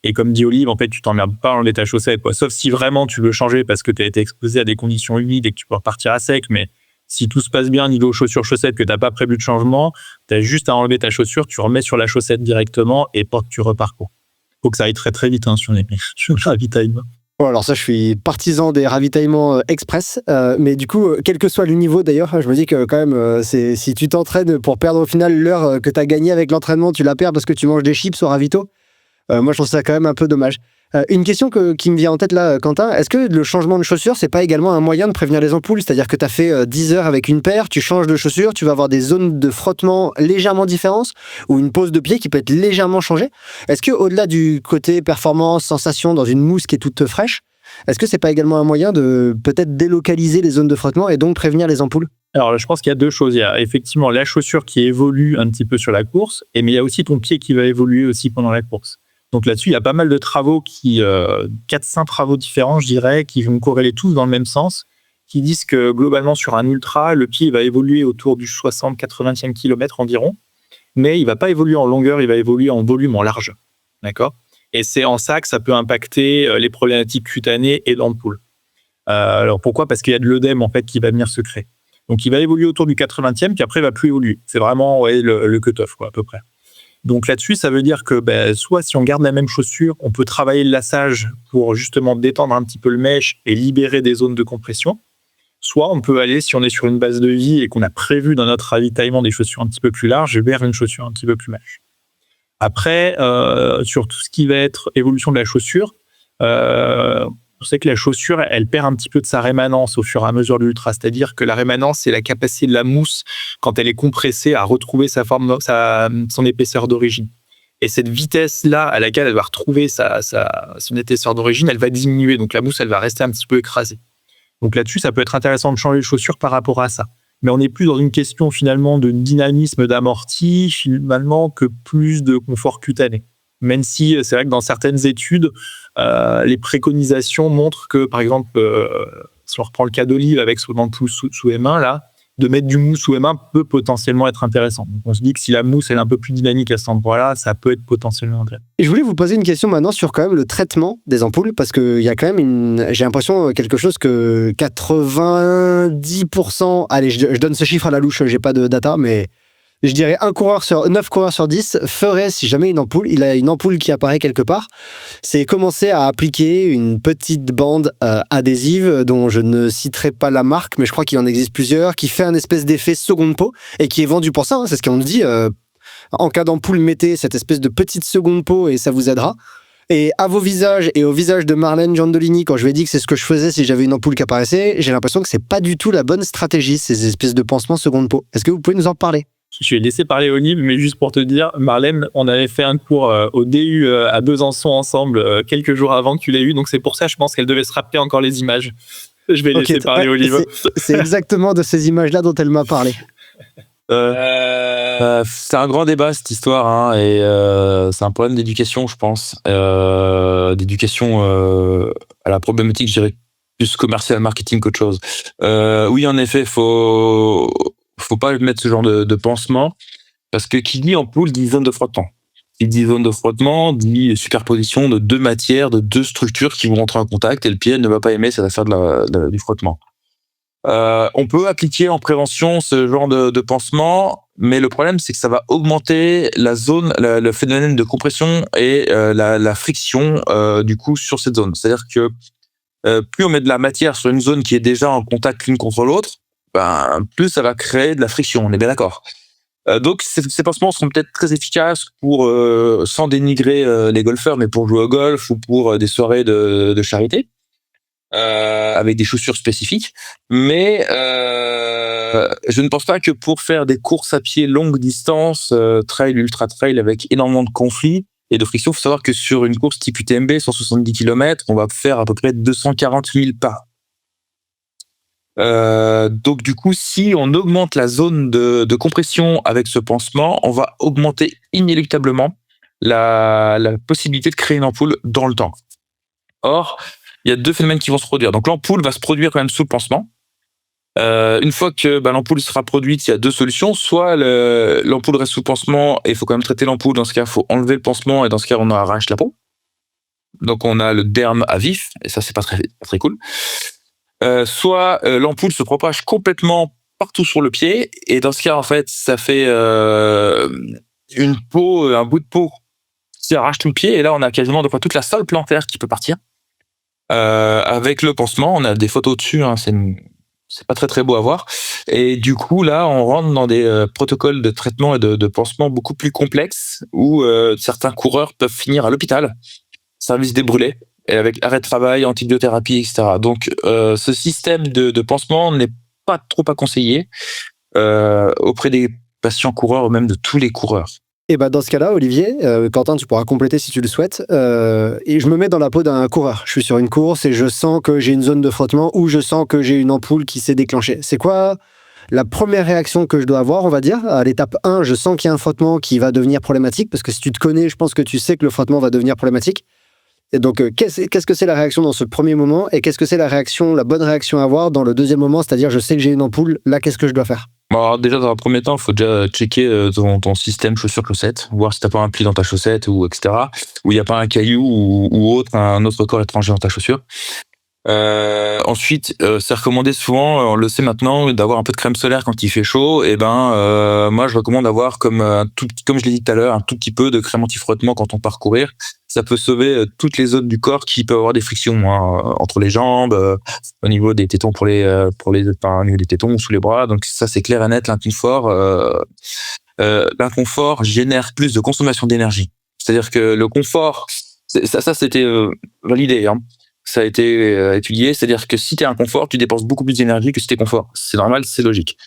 Et comme dit Olive, en fait, tu t'emmerdes pas à enlever ta chaussette, quoi. Sauf si vraiment tu veux changer parce que tu as été exposé à des conditions humides et que tu peux repartir à sec, mais si tout se passe bien niveau chaussures-chaussettes, que tu n'as pas prévu de changement, tu as juste à enlever ta chaussure, tu remets sur la chaussette directement et pas que tu reparcours. Il faut que ça aille très très vite sur le ravitaillement. Bon, alors ça, je suis partisan des ravitaillements express, mais du coup, quel que soit le niveau d'ailleurs, je me dis que quand même, si tu t'entraînes pour perdre au final l'heure que tu as gagnée avec l'entraînement, tu la perds parce que tu manges des chips au ravito, moi je trouve ça quand même un peu dommage. Une question qui me vient en tête là, Quentin, est-ce que le changement de chaussure, c'est pas également un moyen de prévenir les ampoules ? C'est-à-dire que tu as fait 10 heures avec une paire, tu changes de chaussure, tu vas avoir des zones de frottement légèrement différentes ou une pose de pied qui peut être légèrement changée. Est-ce que au-delà du côté performance, sensation dans une mousse qui est toute fraîche, est-ce que c'est pas également un moyen de peut-être délocaliser les zones de frottement et donc prévenir les ampoules ? Alors là, je pense qu'il y a 2 choses. Il y a effectivement la chaussure qui évolue un petit peu sur la course, mais il y a aussi ton pied qui va évoluer aussi pendant la course. Donc là-dessus, il y a pas mal de travaux 4-5 travaux différents, je dirais, qui vont corréler tous dans le même sens, qui disent que globalement, sur un ultra, le pied va évoluer autour du 60-80e kilomètre environ, mais il va pas évoluer en longueur, il va évoluer en volume, en large. D'accord ? Et c'est en ça que ça peut impacter les problématiques cutanées et d'ampoule. Alors pourquoi ? Parce qu'il y a de l'œdème en fait qui va venir se créer. Donc il va évoluer autour du 80e, puis après il va plus évoluer. C'est vraiment le cut-off, quoi, à peu près. Donc là-dessus, ça veut dire que soit si on garde la même chaussure, on peut travailler le lassage pour justement détendre un petit peu le mesh et libérer des zones de compression. Soit on peut aller, si on est sur une base de vie et qu'on a prévu dans notre ravitaillement des chaussures un petit peu plus larges, vers une chaussure un petit peu plus mesh. Après, sur tout ce qui va être évolution de la chaussure, on sait que la chaussure, elle perd un petit peu de sa rémanence au fur et à mesure de l'ultra. C'est-à-dire que la rémanence, c'est la capacité de la mousse, quand elle est compressée, à retrouver sa forme, son épaisseur d'origine. Et cette vitesse-là, à laquelle elle va retrouver son épaisseur d'origine, elle va diminuer. Donc la mousse, elle va rester un petit peu écrasée. Donc là-dessus, ça peut être intéressant de changer de chaussure par rapport à ça. Mais on n'est plus dans une question finalement de dynamisme d'amorti, finalement, que plus de confort cutané. Même si c'est vrai que dans certaines études, les préconisations montrent que, par exemple, si on reprend le cas d'Olive avec son ampoule sous M1, là, de mettre du mousse sous M1 peut potentiellement être intéressant. Donc on se dit que si la mousse est un peu plus dynamique à cet endroit-là, ça peut être potentiellement intéressant. Et je voulais vous poser une question maintenant sur quand même le traitement des ampoules, parce qu'il y a quand même j'ai l'impression quelque chose que 90%, allez, je donne ce chiffre à la louche, j'ai pas de data, mais je dirais 9 coureurs sur 10 ferait, si jamais il a une ampoule qui apparaît quelque part, c'est commencer à appliquer une petite bande adhésive dont je ne citerai pas la marque, mais je crois qu'il en existe plusieurs, qui fait un espèce d'effet seconde peau et qui est vendu pour ça, hein, c'est ce qu'on nous dit. En cas d'ampoule, mettez cette espèce de petite seconde peau et ça vous aidera. Et à vos visages et au visage de Marlène Giandolini, quand je lui ai dit que c'est ce que je faisais si j'avais une ampoule qui apparaissait, j'ai l'impression que c'est pas du tout la bonne stratégie, ces espèces de pansements seconde peau. Est-ce que vous pouvez nous en parler? Je vais laisser parler Olive, mais juste pour te dire, Marlène, on avait fait un cours au DU à Besançon ensemble quelques jours avant que tu l'aies eu, donc c'est pour ça, je pense qu'elle devait se rappeler encore les images. Je vais laisser parler Olive. C'est exactement de ces images-là dont elle m'a parlé. C'est un grand débat cette histoire, hein, et c'est un problème d'éducation, je pense, d'éducation à la problématique, je dirais plus commercial marketing qu'autre chose. Oui, en effet, faut pas mettre ce genre de pansement, parce que qui dit ampoule dit zone de frottement. Qui dit zone de frottement dit superposition de deux matières, de deux structures qui vont rentrer en contact, et le pied ne va pas aimer, ça va faire du frottement. On peut appliquer en prévention ce genre de pansement, mais le problème c'est que ça va augmenter la zone, le phénomène de compression et la friction du coup sur cette zone. C'est-à-dire que plus on met de la matière sur une zone qui est déjà en contact l'une contre l'autre, plus ça va créer de la friction. On est bien d'accord. Donc ces pansements seront peut-être très efficaces pour sans dénigrer les golfeurs, mais pour jouer au golf ou pour des soirées de charité. Avec des chaussures spécifiques, mais je ne pense pas que pour faire des courses à pied longue distance, trail, ultra trail avec énormément de conflits et de friction, il faut savoir que sur une course type UTMB, 170 km, on va faire à peu près 240 000 pas. Donc du coup, si on augmente la zone de compression avec ce pansement, on va augmenter inéluctablement la possibilité de créer une ampoule dans le temps. Or, il y a deux phénomènes qui vont se produire. Donc l'ampoule va se produire quand même sous le pansement. Une fois que l'ampoule sera produite, il y a deux solutions. Soit l'ampoule reste sous pansement et il faut quand même traiter l'ampoule. Dans ce cas, il faut enlever le pansement et dans ce cas, on arrache la peau. Donc on a le derme à vif et ça, c'est pas très cool. Soit l'ampoule se propage complètement partout sur le pied et dans ce cas, en fait, ça fait une peau, un bout de peau qui arrache tout le pied et là, on a quasiment des fois toute la sole plantaire qui peut partir. Avec le pansement, on a des photos dessus, hein, c'est pas très beau à voir. Et du coup, là, on rentre dans des protocoles de traitement et de pansement beaucoup plus complexes où certains coureurs peuvent finir à l'hôpital, service des brûlés, et avec arrêt de travail, antibiothérapie, etc. Donc, ce système de pansement n'est pas trop à conseiller auprès des patients coureurs ou même de tous les coureurs. Et dans ce cas-là, Olivier, Quentin, tu pourras compléter si tu le souhaites. Et je me mets dans la peau d'un coureur. Je suis sur une course et je sens que j'ai une zone de frottement ou je sens que j'ai une ampoule qui s'est déclenchée. C'est quoi la première réaction que je dois avoir, on va dire? À l'étape 1, je sens qu'il y a un frottement qui va devenir problématique, parce que si tu te connais, je pense que tu sais que le frottement va devenir problématique. Et donc, qu'est-ce que c'est la réaction dans ce premier moment et qu'est-ce que c'est la bonne réaction à avoir dans le deuxième moment, c'est-à-dire je sais que j'ai une ampoule, là, qu'est-ce que je dois faire? Alors déjà, dans un premier temps, il faut déjà checker ton système chaussure-chaussette, voir si t'as pas un pli dans ta chaussette, ou etc., ou il n'y a pas un caillou ou autre, un autre corps étranger dans ta chaussure. Ensuite, c'est recommandé souvent, on le sait maintenant, d'avoir un peu de crème solaire quand il fait chaud. Et moi, je recommande d'avoir comme je l'ai dit tout à l'heure, un tout petit peu de crème anti-frottement quand on part courir. Ça peut sauver toutes les zones du corps qui peuvent avoir des frictions, hein, entre les jambes, au niveau des tétons au niveau des tétons ou sous les bras. Donc ça, c'est clair et net. L'inconfort génère plus de consommation d'énergie. C'est-à-dire que le confort, ça c'était validé, hein. Ça a été étudié, c'est-à-dire que si t'es inconfort, tu dépenses beaucoup plus d'énergie que si t'es confort. C'est normal, c'est logique.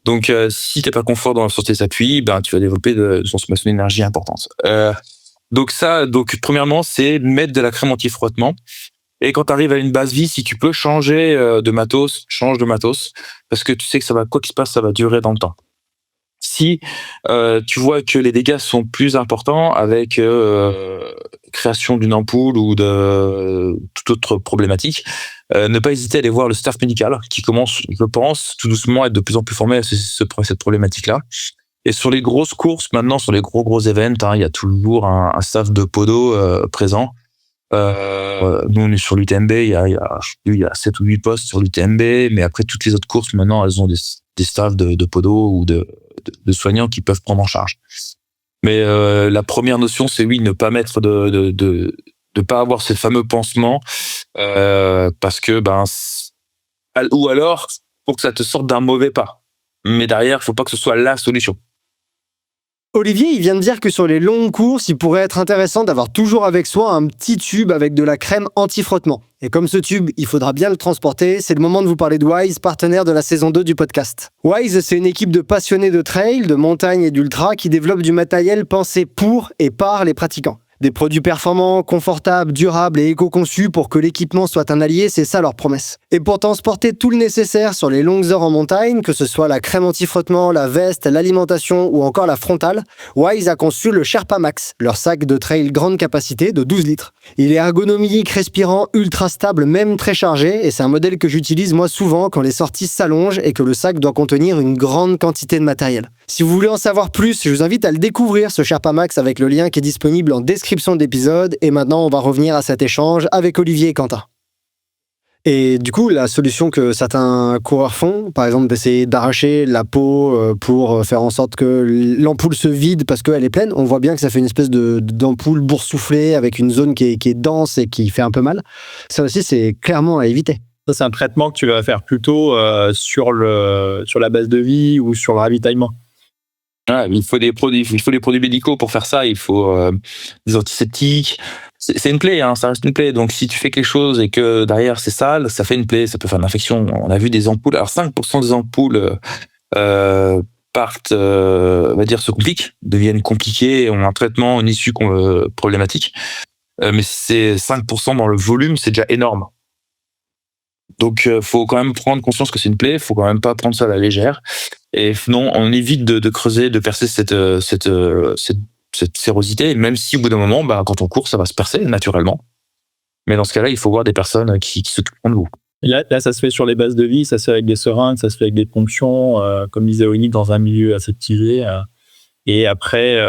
Donc, si t'es pas confort sur tes appuis, tu vas développer de consommation d'énergie importante. Donc premièrement, c'est mettre de la crème anti-frottement. Et quand t'arrives à une base vie, si tu peux changer de matos, change de matos, parce que tu sais que ça va, quoi qu'il se passe, ça va durer dans le temps. Si tu vois que les dégâts sont plus importants avec création d'une ampoule ou de toute autre problématique, ne pas hésiter à aller voir le staff médical qui commence, je pense, tout doucement à être de plus en plus formé à cette problématique-là. Et sur les grosses courses, maintenant, sur les gros events, il y a toujours un staff de podo présent. Nous, on est sur l'UTMB, il y a 7 ou 8 postes sur l'UTMB, mais après, toutes les autres courses, maintenant, elles ont des staffs de podo ou de soignants qui peuvent prendre en charge. Mais la première notion, c'est oui, ne pas mettre de pas avoir ces fameux pansements parce que ou alors pour que ça te sorte d'un mauvais pas. Mais derrière, faut pas que ce soit la solution. Olivier, il vient de dire que sur les longues courses, il pourrait être intéressant d'avoir toujours avec soi un petit tube avec de la crème anti-frottement. Et comme ce tube, il faudra bien le transporter, c'est le moment de vous parler de Wise, partenaire de la saison 2 du podcast. Wise, c'est une équipe de passionnés de trail, de montagne et d'ultra qui développe du matériel pensé pour et par les pratiquants. Des produits performants, confortables, durables et éco-conçus pour que l'équipement soit un allié, c'est ça leur promesse. Et pour transporter tout le nécessaire sur les longues heures en montagne, que ce soit la crème anti-frottement, la veste, l'alimentation ou encore la frontale, Wise a conçu le Sherpa Max, leur sac de trail grande capacité de 12 litres. Il est ergonomique, respirant, ultra stable, même très chargé, et c'est un modèle que j'utilise moi souvent quand les sorties s'allongent et que le sac doit contenir une grande quantité de matériel. Si vous voulez en savoir plus, je vous invite à le découvrir, ce Sherpa Max, avec le lien qui est disponible en description de l'épisode. Et maintenant, on va revenir à cet échange avec Olivier et Quentin. Et du coup, la solution que certains coureurs font, par exemple d'essayer d'arracher la peau pour faire en sorte que l'ampoule se vide parce qu'elle est pleine, on voit bien que ça fait une espèce d'ampoule boursouflée avec une zone qui est dense et qui fait un peu mal. Ça aussi, c'est clairement à éviter. Ça, c'est un traitement que tu vas faire plutôt sur la base de vie ou sur le ravitaillement. Ouais, il faut des produits médicaux pour faire ça. Il faut des antiseptiques. C'est une plaie, hein, ça reste une plaie. Donc, si tu fais quelque chose et que derrière c'est sale, ça fait une plaie, ça peut faire une infection. On a vu des ampoules. Alors, 5% des ampoules partent, on va dire, se compliquent, deviennent compliquées, ont un traitement, une issue problématique. Mais c'est 5% dans le volume, c'est déjà énorme. Donc, faut quand même prendre conscience que c'est une plaie. Faut quand même pas prendre ça à la légère. Et non, on évite de creuser, de percer cette sérosité, même si au bout d'un moment, quand on court, ça va se percer naturellement. Mais dans ce cas-là, il faut voir des personnes qui s'occuperont de vous. Et là, ça se fait sur les bases de vie, ça se fait avec des seringues, ça se fait avec des ponctions, comme disait Oni, dans un milieu aseptisé. Et après,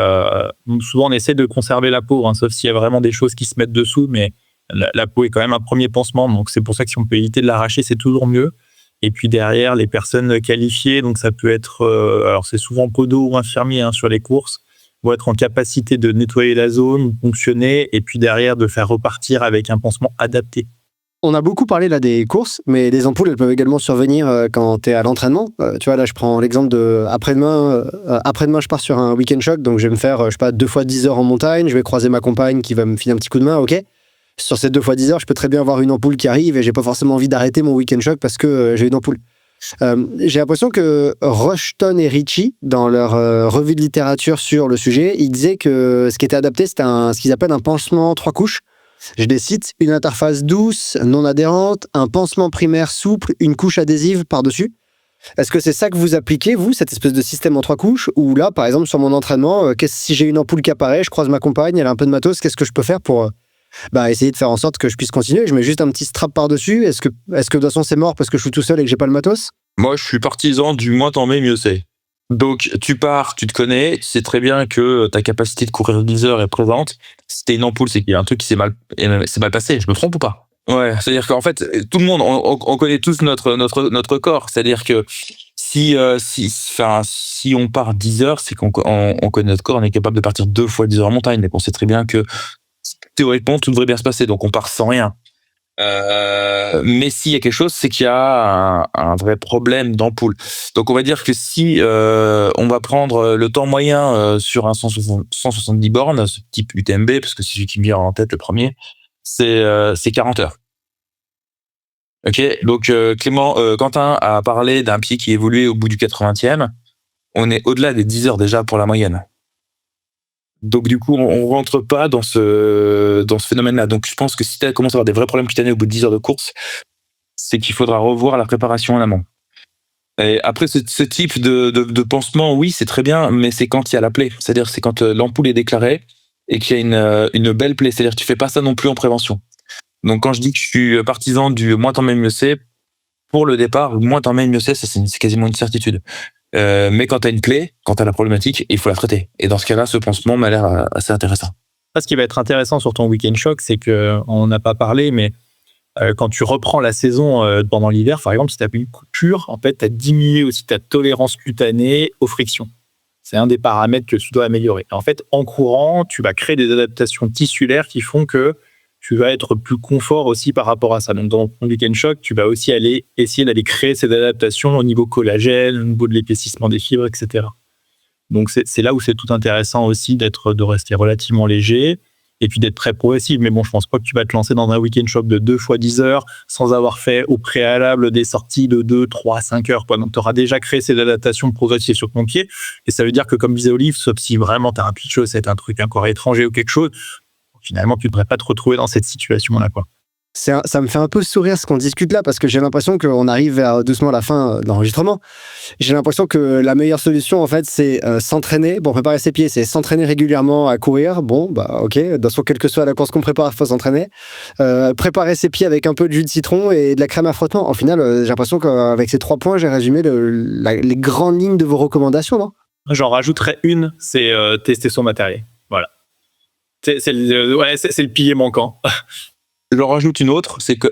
souvent, on essaie de conserver la peau, hein, sauf s'il y a vraiment des choses qui se mettent dessous, mais la peau est quand même un premier pansement, donc c'est pour ça que si on peut éviter de l'arracher, c'est toujours mieux. Et puis derrière, les personnes qualifiées, donc ça peut être, alors c'est souvent podo ou infirmier sur les courses, vont être en capacité de nettoyer la zone, ponctionner, et puis derrière de faire repartir avec un pansement adapté. On a beaucoup parlé là des courses, mais les ampoules, elles peuvent également survenir quand tu es à l'entraînement. Tu vois, là, je prends l'exemple de après-demain, je pars sur un week-end choc, donc je vais me faire, 2 fois 10 heures en montagne, je vais croiser ma compagne qui va me filer un petit coup de main, ok. Sur ces 2 fois 10 heures, je peux très bien avoir une ampoule qui arrive et j'ai pas forcément envie d'arrêter mon week-end choc parce que j'ai une ampoule. J'ai l'impression que Rushton et Ritchie, dans leur revue de littérature sur le sujet, ils disaient que ce qui était adapté, c'était ce qu'ils appellent un pansement 3 couches. Je les cite: une interface douce, non adhérente, un pansement primaire souple, une couche adhésive par-dessus. Est-ce que c'est ça que vous appliquez, vous, cette espèce de système en 3 couches? Ou là, par exemple, sur mon entraînement, si j'ai une ampoule qui apparaît, je croise ma compagne, elle a un peu de matos, qu'est-ce que je peux faire pour essayer de faire en sorte que je puisse continuer? Je mets juste un petit strap par-dessus. Est-ce que de toute façon c'est mort parce que je suis tout seul et que j'ai pas le matos? Moi, je suis partisan du moins t'en mets, mieux c'est. Donc, tu pars, tu te connais, tu sais très bien que ta capacité de courir 10 heures est présente. Si t'es une ampoule, c'est qu'il y a un truc qui s'est mal passé. Je me trompe ou pas? Ouais, c'est-à-dire qu'en fait, tout le monde, on connaît tous notre corps. C'est-à-dire que si on part 10 heures, c'est qu'on connaît notre corps, on est capable de partir 2 fois 10 heures en montagne. Donc, on sait très bien que théoriquement, tout devrait bien se passer. Donc, on part sans rien. Mais s'il y a quelque chose, c'est qu'il y a un vrai problème d'ampoule. Donc on va dire que si on va prendre le temps moyen sur un 170 bornes, ce type UTMB, parce que c'est celui qui me vient en tête le premier, c'est 40 heures. Ok, donc Quentin a parlé d'un pied qui évoluait au bout du 80e. On est au-delà des 10 heures déjà pour la moyenne. Donc du coup, on rentre pas dans ce phénomène-là. Donc je pense que si tu commences à avoir des vrais problèmes cutanés au bout de 10 heures de course, c'est qu'il faudra revoir la préparation en amont. Et après, ce type de pansement, oui, c'est très bien, mais c'est quand il y a la plaie. C'est-à-dire, c'est quand l'ampoule est déclarée et qu'il y a une belle plaie. C'est-à-dire, tu fais pas ça non plus en prévention. Donc quand je dis que je suis partisan du moins t'en mets mieux c'est, pour le départ, moins t'en mets mieux c'est quasiment une certitude. Mais quand t'as une plaie, quand t'as la problématique, il faut la traiter. Et dans ce cas-là, ce pansement m'a l'air assez intéressant. Ce qui va être intéressant sur ton week-end choc, c'est que on n'a pas parlé, mais quand tu reprends la saison pendant l'hiver, par exemple, si tu as une coupure, en fait, tu as diminué aussi ta tolérance cutanée aux frictions. C'est un des paramètres que tu dois améliorer. En fait, en courant, tu vas créer des adaptations tissulaires qui font que tu vas être plus confort aussi par rapport à ça. Donc, dans ton week-end choc, tu vas aussi essayer d'aller créer ces adaptations au niveau collagène, au niveau de l'épaississement des fibres, etc. Donc, c'est là où c'est tout intéressant aussi de rester relativement léger et puis d'être très progressif. Mais bon, je pense pas que tu vas te lancer dans un week-end shop de 2 fois 10 heures sans avoir fait au préalable des sorties de 2, 3, 5 heures, quoi. Donc, tu auras déjà créé ces adaptations progressives sur ton pied. Et ça veut dire que, comme disait Olive, sauf si vraiment tu as un pitch chaussette, un truc encore étranger ou quelque chose, finalement, tu ne devrais pas te retrouver dans cette situation-là, quoi. Ça me fait un peu sourire ce qu'on discute là, parce que j'ai l'impression qu'on arrive vers doucement la fin de l'enregistrement. J'ai l'impression que la meilleure solution, en fait, c'est s'entraîner pour préparer ses pieds, c'est s'entraîner régulièrement à courir. Bon, bah ok, quelle que soit la course qu'on prépare, il faut s'entraîner. Préparer ses pieds avec un peu de jus de citron et de la crème à frottement. En final, j'ai l'impression qu'avec ces 3 points, j'ai résumé les grandes lignes de vos recommandations, non ? J'en rajouterais une, c'est tester son matériel. Voilà. C'est le pilier manquant. Je rajoute une autre, c'est que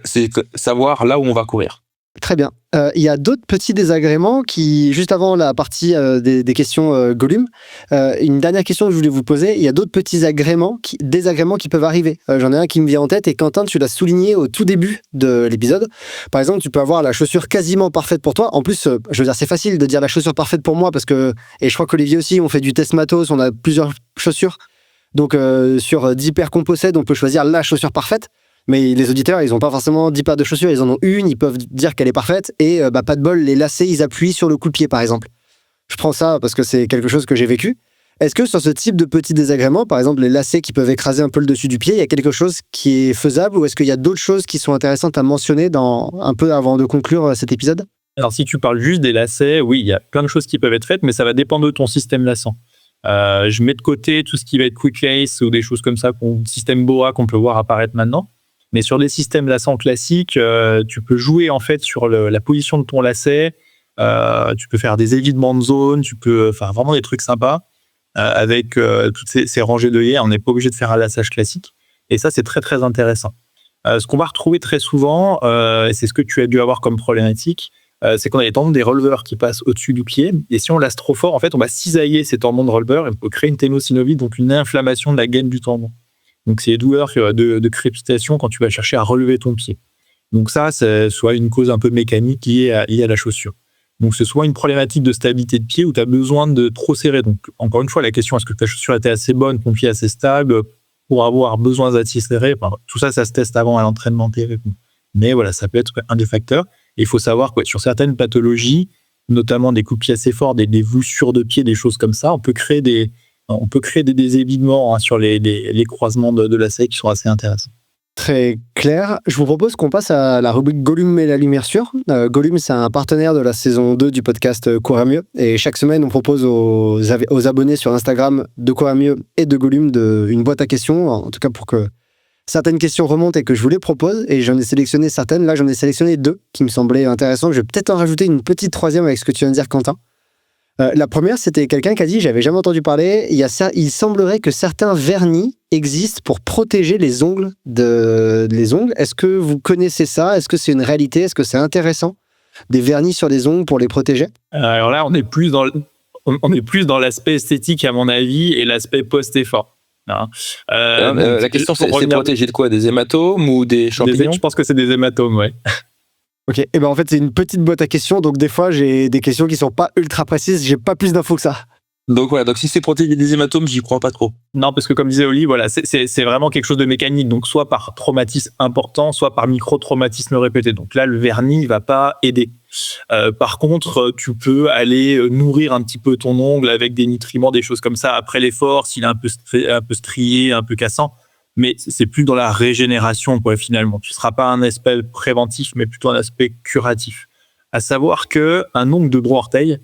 savoir là où on va courir. Très bien. Il y a d'autres petits désagréments qui, juste avant la partie des questions Gollum, une dernière question que je voulais vous poser. Il y a d'autres petits désagréments qui peuvent arriver. J'en ai un qui me vient en tête et Quentin, tu l'as souligné au tout début de l'épisode. Par exemple, tu peux avoir la chaussure quasiment parfaite pour toi. En plus, je veux dire, c'est facile de dire la chaussure parfaite pour moi parce que, et je crois qu'Olivier aussi, on fait du test matos, on a plusieurs chaussures. Donc, sur 10 paires qu'on possède, on peut choisir la chaussure parfaite. Mais les auditeurs, ils n'ont pas forcément 10 paires de chaussures, ils en ont une, ils peuvent dire qu'elle est parfaite, et pas de bol, les lacets, ils appuient sur le coup de pied, par exemple. Je prends ça parce que c'est quelque chose que j'ai vécu. Est-ce que sur ce type de petits désagréments, par exemple les lacets qui peuvent écraser un peu le dessus du pied, il y a quelque chose qui est faisable, ou est-ce qu'il y a d'autres choses qui sont intéressantes à mentionner un peu avant de conclure cet épisode ? Alors, si tu parles juste des lacets, oui, il y a plein de choses qui peuvent être faites, mais ça va dépendre de ton système laçant. Je mets de côté tout ce qui va être quick lace ou des choses comme ça, système BOA qu'on peut voir apparaître maintenant. Mais sur des systèmes laçants classiques, tu peux jouer en fait sur la position de ton lacet. Tu peux faire des évitements de zone, tu peux faire vraiment des trucs sympas avec toutes ces rangées d'œillets. On n'est pas obligé de faire un laçage classique. Et ça, c'est très, très intéressant. Ce qu'on va retrouver très souvent, et c'est ce que tu as dû avoir comme problématique, c'est qu'on a les tendons des releveurs qui passent au-dessus du pied. Et si on lasse trop fort, en fait, on va cisailler ces tendons de releveur et on peut créer une ténosynovite, donc une inflammation de la gaine du tendon. Donc, c'est des douleurs de crépitation quand tu vas chercher à relever ton pied. Donc ça, c'est soit une cause un peu mécanique liée à la chaussure. Donc, c'est soit une problématique de stabilité de pied où tu as besoin de trop serrer. Donc, encore une fois, la question, est-ce que ta chaussure était assez bonne, ton pied assez stable pour avoir besoin d'assez serré ? Enfin, tout ça, ça se teste avant à l'entraînement théorique. Mais voilà, ça peut être un des facteurs. Et il faut savoir que sur certaines pathologies, notamment des coups de pied assez forts, des voussures de pied, des choses comme ça, on peut créer des évidements sur les croisements de lacets qui sont assez intéressants. Très clair. Je vous propose qu'on passe à la rubrique Gollum et la lumière sûre. Gollum, c'est un partenaire de la saison 2 du podcast Courir Mieux. Et chaque semaine, on propose aux abonnés sur Instagram de Courir Mieux et de Gollum une boîte à questions, en tout cas pour que certaines questions remontent et que je vous les propose. Et j'en ai sélectionné certaines. Là, j'en ai sélectionné 2 qui me semblaient intéressantes. Je vais peut-être en rajouter une petite troisième avec ce que tu viens de dire, Quentin. La première, c'était quelqu'un qui a dit, j'avais jamais entendu parler, il semblerait que certains vernis existent pour protéger les ongles. Est-ce que vous connaissez ça ? Est-ce que c'est une réalité ? Est-ce que c'est intéressant ? Des vernis sur les ongles pour les protéger ? Alors là, on est plus dans l'aspect esthétique, à mon avis, et l'aspect post-effort. Hein. La question, c'est protéger de quoi ? Des hématomes ou des champignons ? Je pense que c'est des hématomes, ouais. Ok, et ben en fait c'est une petite boîte à questions, donc des fois j'ai des questions qui sont pas ultra précises, j'ai pas plus d'infos que ça. Donc voilà, donc si c'est protéger des hématomes, j'y crois pas trop. Non, parce que comme disait Oli, voilà, c'est vraiment quelque chose de mécanique, donc soit par traumatisme important, soit par micro-traumatisme répété. Donc là, le vernis va pas aider. Par contre, tu peux aller nourrir un petit peu ton ongle avec des nutriments, des choses comme ça après l'effort, s'il est un peu strié, un peu cassant. Mais c'est plus dans la régénération, quoi, finalement. Tu ne seras pas un aspect préventif, mais plutôt un aspect curatif. À savoir qu'un ongle de droit orteil,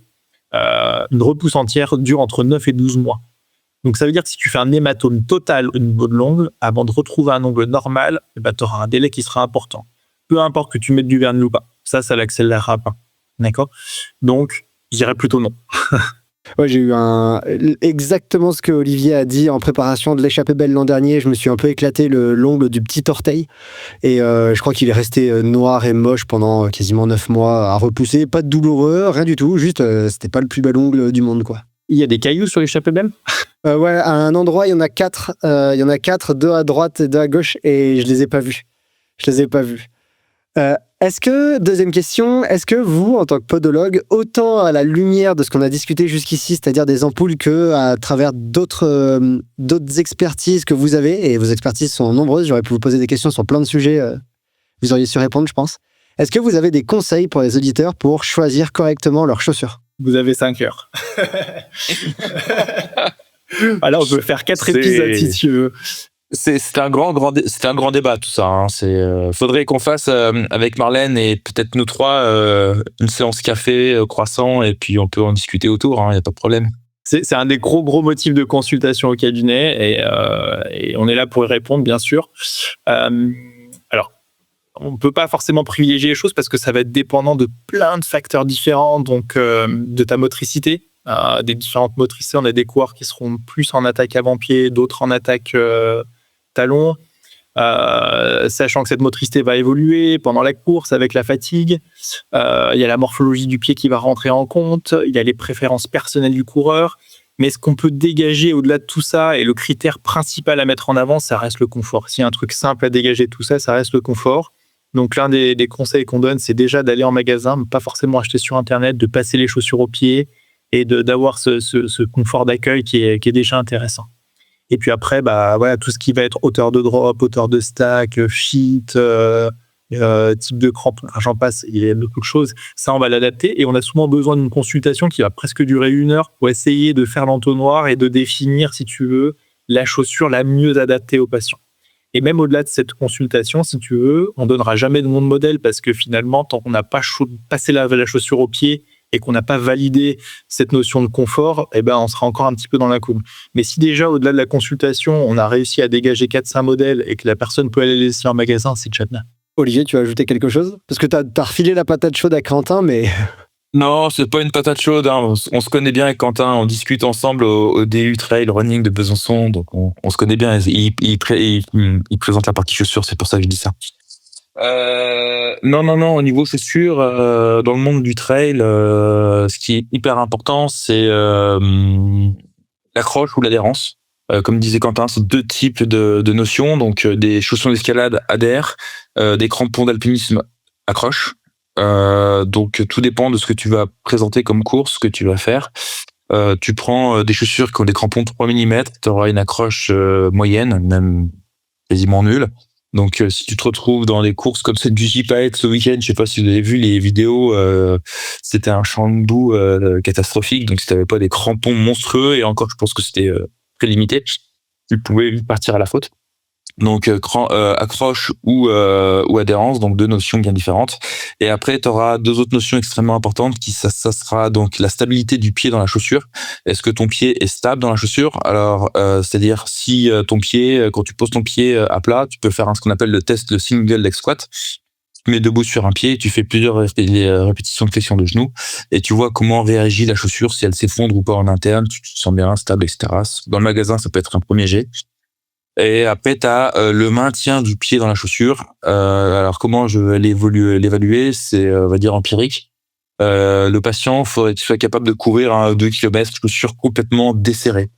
une repousse entière dure entre 9 et 12 mois. Donc, ça veut dire que si tu fais un hématome total au niveau de l'ongle, avant de retrouver un ongle normal, tu auras un délai qui sera important. Peu importe que tu mettes du vernis ou pas. Ça l'accélérera pas. D'accord ? Donc, je dirais plutôt non. Ouais, j'ai eu exactement ce que Olivier a dit en préparation de l'échappée belle l'an dernier. Je me suis un peu éclaté l'ongle du petit orteil et je crois qu'il est resté noir et moche pendant quasiment 9 mois à repousser. Pas de douloureux, rien du tout. Juste, c'était pas le plus bel ongle du monde, quoi. Il y a des cailloux sur l'échappée belle ? Ouais, à un endroit, il y en a 4. 2 à droite et 2 à gauche et je les ai pas vus. Deuxième question, est-ce que vous, en tant que podologue, autant à la lumière de ce qu'on a discuté jusqu'ici, c'est-à-dire des ampoules, que à travers d'autres expertises que vous avez, et vos expertises sont nombreuses, j'aurais pu vous poser des questions sur plein de sujets, vous auriez su répondre, je pense. Est-ce que vous avez des conseils pour les auditeurs pour choisir correctement leurs chaussures ? Vous avez 5 heures. Alors, on peut faire 4 épisodes si tu veux. C'est un grand débat tout ça. Hein. Faudrait qu'on fasse avec Marlène et peut-être nous trois une séance café, croissant, et puis on peut en discuter autour. Il y a pas de problème. C'est un des gros motifs de consultation au cabinet et on est là pour y répondre, bien sûr. Alors, on peut pas forcément privilégier les choses parce que ça va être dépendant de plein de facteurs différents, donc de ta motricité. Des différentes motricités, on a des coureurs qui seront plus en attaque avant-pied, d'autres en attaque talon, sachant que cette motricité va évoluer pendant la course avec la fatigue. Il y a la morphologie du pied qui va rentrer en compte, il y a les préférences personnelles du coureur, mais ce qu'on peut dégager au-delà de tout ça, et le critère principal à mettre en avant, ça reste le confort. S'il y a un truc simple à dégager de tout ça, ça reste le confort. Donc l'un des conseils qu'on donne, c'est déjà d'aller en magasin, pas forcément acheter sur Internet, de passer les chaussures aux pieds et d'avoir ce confort d'accueil qui est déjà intéressant. Et puis après, voilà, tout ce qui va être hauteur de drop, hauteur de stack, fit, type de crampe, j'en passe, il y a beaucoup de choses. Ça, on va l'adapter et on a souvent besoin d'une consultation qui va presque durer 1 heure pour essayer de faire l'entonnoir et de définir, si tu veux, la chaussure la mieux adaptée au patient. Et même au-delà de cette consultation, si tu veux, on donnera jamais de nom de modèle parce que finalement, tant qu'on n'a pas passé la chaussure au pied et qu'on n'a pas validé cette notion de confort, on sera encore un petit peu dans la coupe. Mais si déjà, au-delà de la consultation, on a réussi à dégager 4-5 modèles et que la personne peut aller les laisser en magasin, c'est déjà bien. Olivier, tu veux ajouter quelque chose ? Parce que t'as refilé la patate chaude à Quentin, mais... Non, c'est pas une patate chaude. Hein. On se connaît bien avec Quentin. On discute ensemble au DU Trail Running de Besançon. Donc, on se connaît bien. Il présente la partie chaussures. C'est pour ça que je dis ça. Non. Au niveau chaussures, dans le monde du trail, ce qui est hyper important, c'est l'accroche ou l'adhérence. Comme disait Quentin, c'est 2 types de notions. Donc, des chaussons d'escalade adhèrent, des crampons d'alpinisme accrochent. Donc tout dépend de ce que tu vas présenter comme course, ce que tu vas faire. Tu prends des chaussures qui ont des crampons de 3 mm, tu auras une accroche moyenne, même quasiment nulle. Donc si tu te retrouves dans des courses comme celle du J-Paet ce week-end, je sais pas si vous avez vu les vidéos, c'était un champ de boue catastrophique. Donc si tu n'avais pas des crampons monstrueux, et encore je pense que c'était très limité, tu pouvais partir à la faute. Donc accroche ou adhérence, donc 2 notions bien différentes. Et après tu auras 2 autres notions extrêmement importantes qui ça sera donc la stabilité du pied dans la chaussure. Est-ce que ton pied est stable dans la chaussure ? Alors c'est-à-dire si ton pied, quand tu poses ton pied à plat, tu peux faire ce qu'on appelle le single leg squat. Tu te mets debout sur un pied, tu fais plusieurs répétitions de flexion de genoux et tu vois comment réagit la chaussure, si elle s'effondre ou pas en interne, tu te sens bien stable, etc. Dans le magasin, ça peut être un premier jet. Et après, tu as le maintien du pied dans la chaussure. Alors, comment je vais l'évaluer ? C'est, on va dire, empirique. Le patient, il faudrait qu'il soit capable de courir 2 km, chaussure complètement desserrée.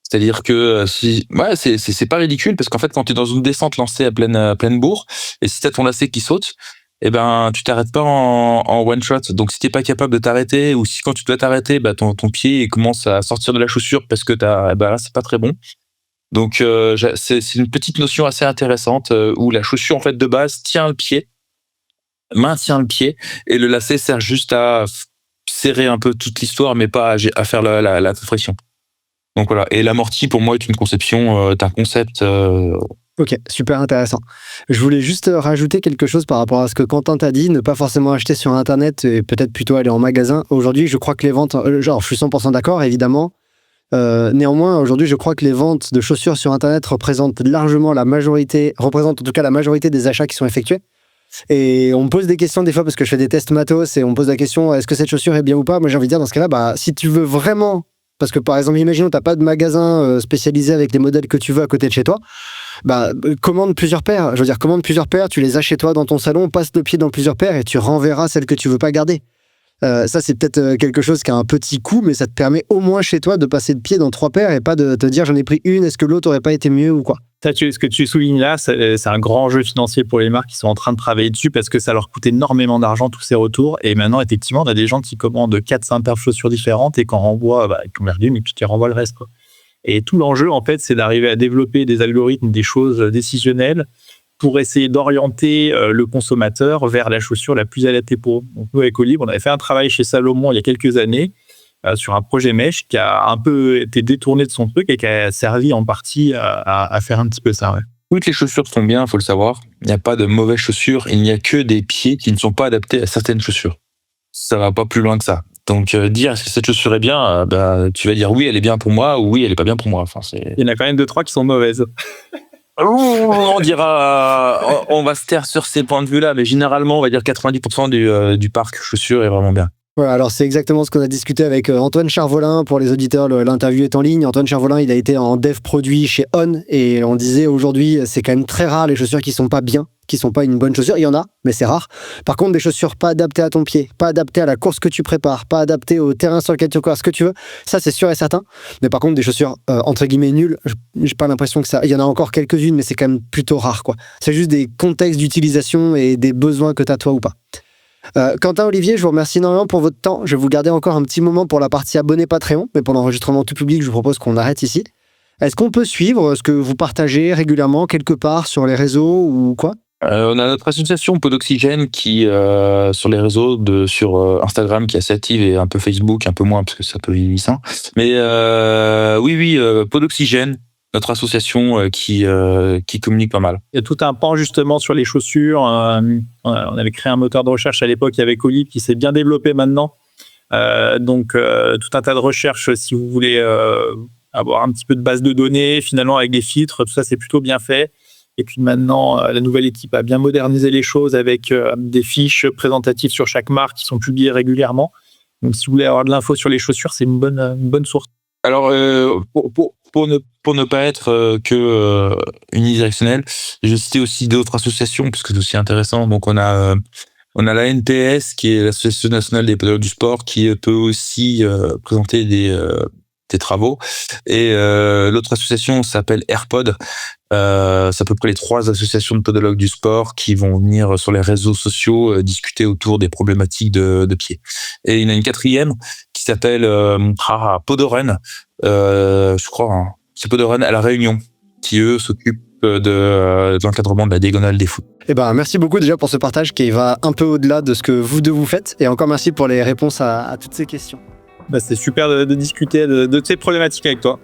C'est-à-dire que c'est pas ridicule, parce qu'en fait, quand tu es dans une descente lancée à pleine bourre, et si tu as ton lacet qui saute, tu t'arrêtes pas en one shot. Donc, si t'es pas capable de t'arrêter, ou si quand tu dois t'arrêter, ton pied commence à sortir de la chaussure parce que là, c'est pas très bon. Donc c'est une petite notion assez intéressante où la chaussure en fait de base maintient le pied et le lacet sert juste à serrer un peu toute l'histoire mais pas à faire la compression. Donc voilà, et l'amorti pour moi est une conception, d'un concept. Ok, super intéressant. Je voulais juste rajouter quelque chose par rapport à ce que Quentin t'a dit, ne pas forcément acheter sur Internet et peut-être plutôt aller en magasin. Aujourd'hui, je crois que les ventes, je suis 100% d'accord évidemment. Néanmoins, aujourd'hui, je crois que les ventes de chaussures sur Internet représentent en tout cas la majorité des achats qui sont effectués. Et on me pose des questions des fois parce que je fais des tests matos et on me pose la question, est-ce que cette chaussure est bien ou pas ? Moi, j'ai envie de dire dans ce cas-là, si tu veux vraiment, parce que par exemple, imaginons t'as pas de magasin spécialisé avec les modèles que tu veux à côté de chez toi, commande plusieurs paires. Je veux dire, commande plusieurs paires, tu les as chez toi dans ton salon, passe le pied dans plusieurs paires et tu renverras celles que tu veux pas garder. Ça, c'est peut-être quelque chose qui a un petit coût, mais ça te permet au moins chez toi de passer de pied dans 3 paires et pas de te dire j'en ai pris une, est-ce que l'autre aurait pas été mieux ou quoi. Ce que tu soulignes là, c'est un grand jeu financier pour les marques qui sont en train de travailler dessus parce que ça leur coûte énormément d'argent tous ces retours. Et maintenant, effectivement, on a des gens qui commandent 4-5 paires de chaussures différentes et qu'on renvoie, ils t'ont perdu, mais tu te renvoies le reste, quoi. Et tout l'enjeu, en fait, c'est d'arriver à développer des algorithmes, des choses décisionnelles pour essayer d'orienter le consommateur vers la chaussure la plus adaptée pour eux. Donc, nous, avec Olive, on avait fait un travail chez Salomon il y a quelques années sur un projet Mesh qui a un peu été détourné de son truc et qui a servi en partie à faire un petit peu ça. Ouais. Toutes les chaussures sont bien, il faut le savoir. Il n'y a pas de mauvaises chaussures. Il n'y a que des pieds qui ne sont pas adaptés à certaines chaussures. Ça va pas plus loin que ça. Donc, dire est-ce que cette chaussure est bien, tu vas dire oui, elle est bien pour moi ou oui, elle est pas bien pour moi. Enfin, il y en a quand même 2-3 qui sont mauvaises. On dira, on va se taire sur ces points de vue-là, mais généralement, on va dire 90% du parc chaussures est vraiment bien. Ouais, alors c'est exactement ce qu'on a discuté avec Antoine Charvolin. Pour les auditeurs, l'interview est en ligne. Antoine Charvolin, il a été en dev produit chez On et on disait aujourd'hui, c'est quand même très rare les chaussures qui sont pas bien, qui sont pas une bonne chaussure. Il y en a, mais c'est rare. Par contre, des chaussures pas adaptées à ton pied, pas adaptées à la course que tu prépares, pas adaptées au terrain sur lequel tu cours, ce que tu veux, ça c'est sûr et certain. Mais par contre, des chaussures entre guillemets nulles, j'ai pas l'impression que ça. Il y en a encore quelques-unes, mais c'est quand même plutôt rare, quoi. C'est juste des contextes d'utilisation et des besoins que t'as toi ou pas. Quentin, Olivier, je vous remercie énormément pour votre temps. Je vais vous garder encore un petit moment pour la partie abonné Patreon, mais pour l'enregistrement tout public, je vous propose qu'on arrête ici. Est-ce qu'on peut suivre ce que vous partagez régulièrement quelque part sur les réseaux ou quoi ? On a notre association Podoxygène qui, sur les réseaux, sur Instagram, qui est assez active et un peu Facebook, un peu moins parce que c'est un peu vieillissant. Mais oui, Podoxygène, notre association qui communique pas mal. Il y a tout un pan justement sur les chaussures. On avait créé un moteur de recherche à l'époque avec Olive qui s'est bien développé maintenant. Donc, tout un tas de recherches si vous voulez avoir un petit peu de base de données, finalement avec des filtres, tout ça c'est plutôt bien fait. Et puis maintenant, la nouvelle équipe a bien modernisé les choses avec des fiches présentatives sur chaque marque qui sont publiées régulièrement. Donc, si vous voulez avoir de l'info sur les chaussures, c'est une bonne source. Alors, pour ne pas être que unidirectionnel, je citais aussi d'autres associations parce que c'est aussi intéressant. Donc, on a la NPS qui est l'Association nationale des podologues du sport qui peut aussi présenter des travaux. Et l'autre association s'appelle AirPod. C'est à peu près les 3 associations de podologues du sport qui vont venir sur les réseaux sociaux discuter autour des problématiques de pied. Et il y en a une 4e qui s'appelle Podorun, je crois. Hein. C'est Podorun à La Réunion, qui eux s'occupent de l'encadrement de la diagonale des foot. Eh ben, merci beaucoup déjà pour ce partage qui va un peu au-delà de ce que vous deux vous faites. Et encore merci pour les réponses à toutes ces questions. C'est super de discuter de ces problématiques avec toi.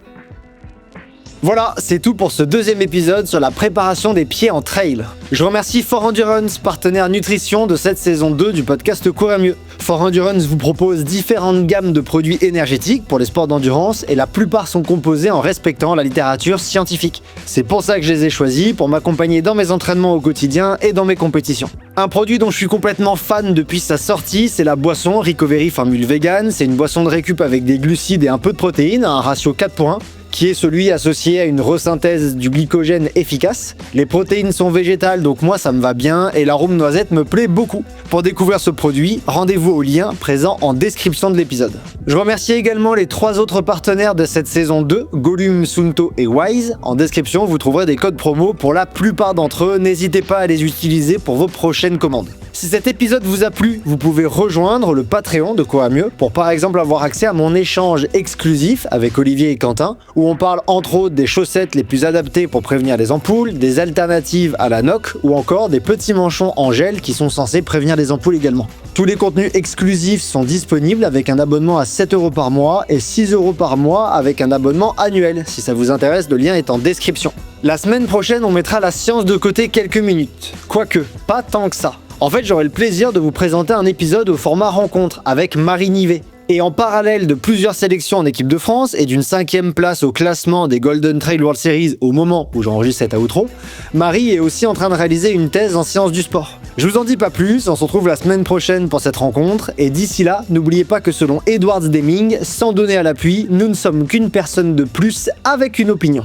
Voilà, c'est tout pour ce 2e épisode sur la préparation des pieds en trail. Je remercie For Endurance, partenaire nutrition de cette saison 2 du podcast Courir Mieux. For Endurance vous propose différentes gammes de produits énergétiques pour les sports d'endurance et la plupart sont composés en respectant la littérature scientifique. C'est pour ça que je les ai choisis, pour m'accompagner dans mes entraînements au quotidien et dans mes compétitions. Un produit dont je suis complètement fan depuis sa sortie, c'est la boisson Recovery Formule Vegan. C'est une boisson de récup avec des glucides et un peu de protéines, à un ratio 4:1. Qui est celui associé à une resynthèse du glycogène efficace. Les protéines sont végétales, donc moi ça me va bien, et l'arôme noisette me plaît beaucoup. Pour découvrir ce produit, rendez-vous au lien présent en description de l'épisode. Je remercie également les 3 autres partenaires de cette saison 2, Gollum, Suunto et Wise. En description, vous trouverez des codes promo pour la plupart d'entre eux, n'hésitez pas à les utiliser pour vos prochaines commandes. Si cet épisode vous a plu, vous pouvez rejoindre le Patreon de Courir Mieux pour par exemple avoir accès à mon échange exclusif avec Olivier et Quentin, où on parle entre autres des chaussettes les plus adaptées pour prévenir les ampoules, des alternatives à la noc ou encore des petits manchons en gel qui sont censés prévenir les ampoules également. Tous les contenus exclusifs sont disponibles avec un abonnement à 7€ par mois et 6€ par mois avec un abonnement annuel. Si ça vous intéresse, le lien est en description. La semaine prochaine, on mettra la science de côté quelques minutes. Quoique, pas tant que ça. En fait, j'aurai le plaisir de vous présenter un épisode au format rencontre avec Marie Nivet. Et en parallèle de plusieurs sélections en équipe de France et d'une 5e place au classement des Golden Trail World Series au moment où j'enregistre cet outro, Marie est aussi en train de réaliser une thèse en sciences du sport. Je vous en dis pas plus, on se retrouve la semaine prochaine pour cette rencontre, et d'ici là, n'oubliez pas que selon Edwards Deming, sans donner à l'appui, nous ne sommes qu'une personne de plus avec une opinion.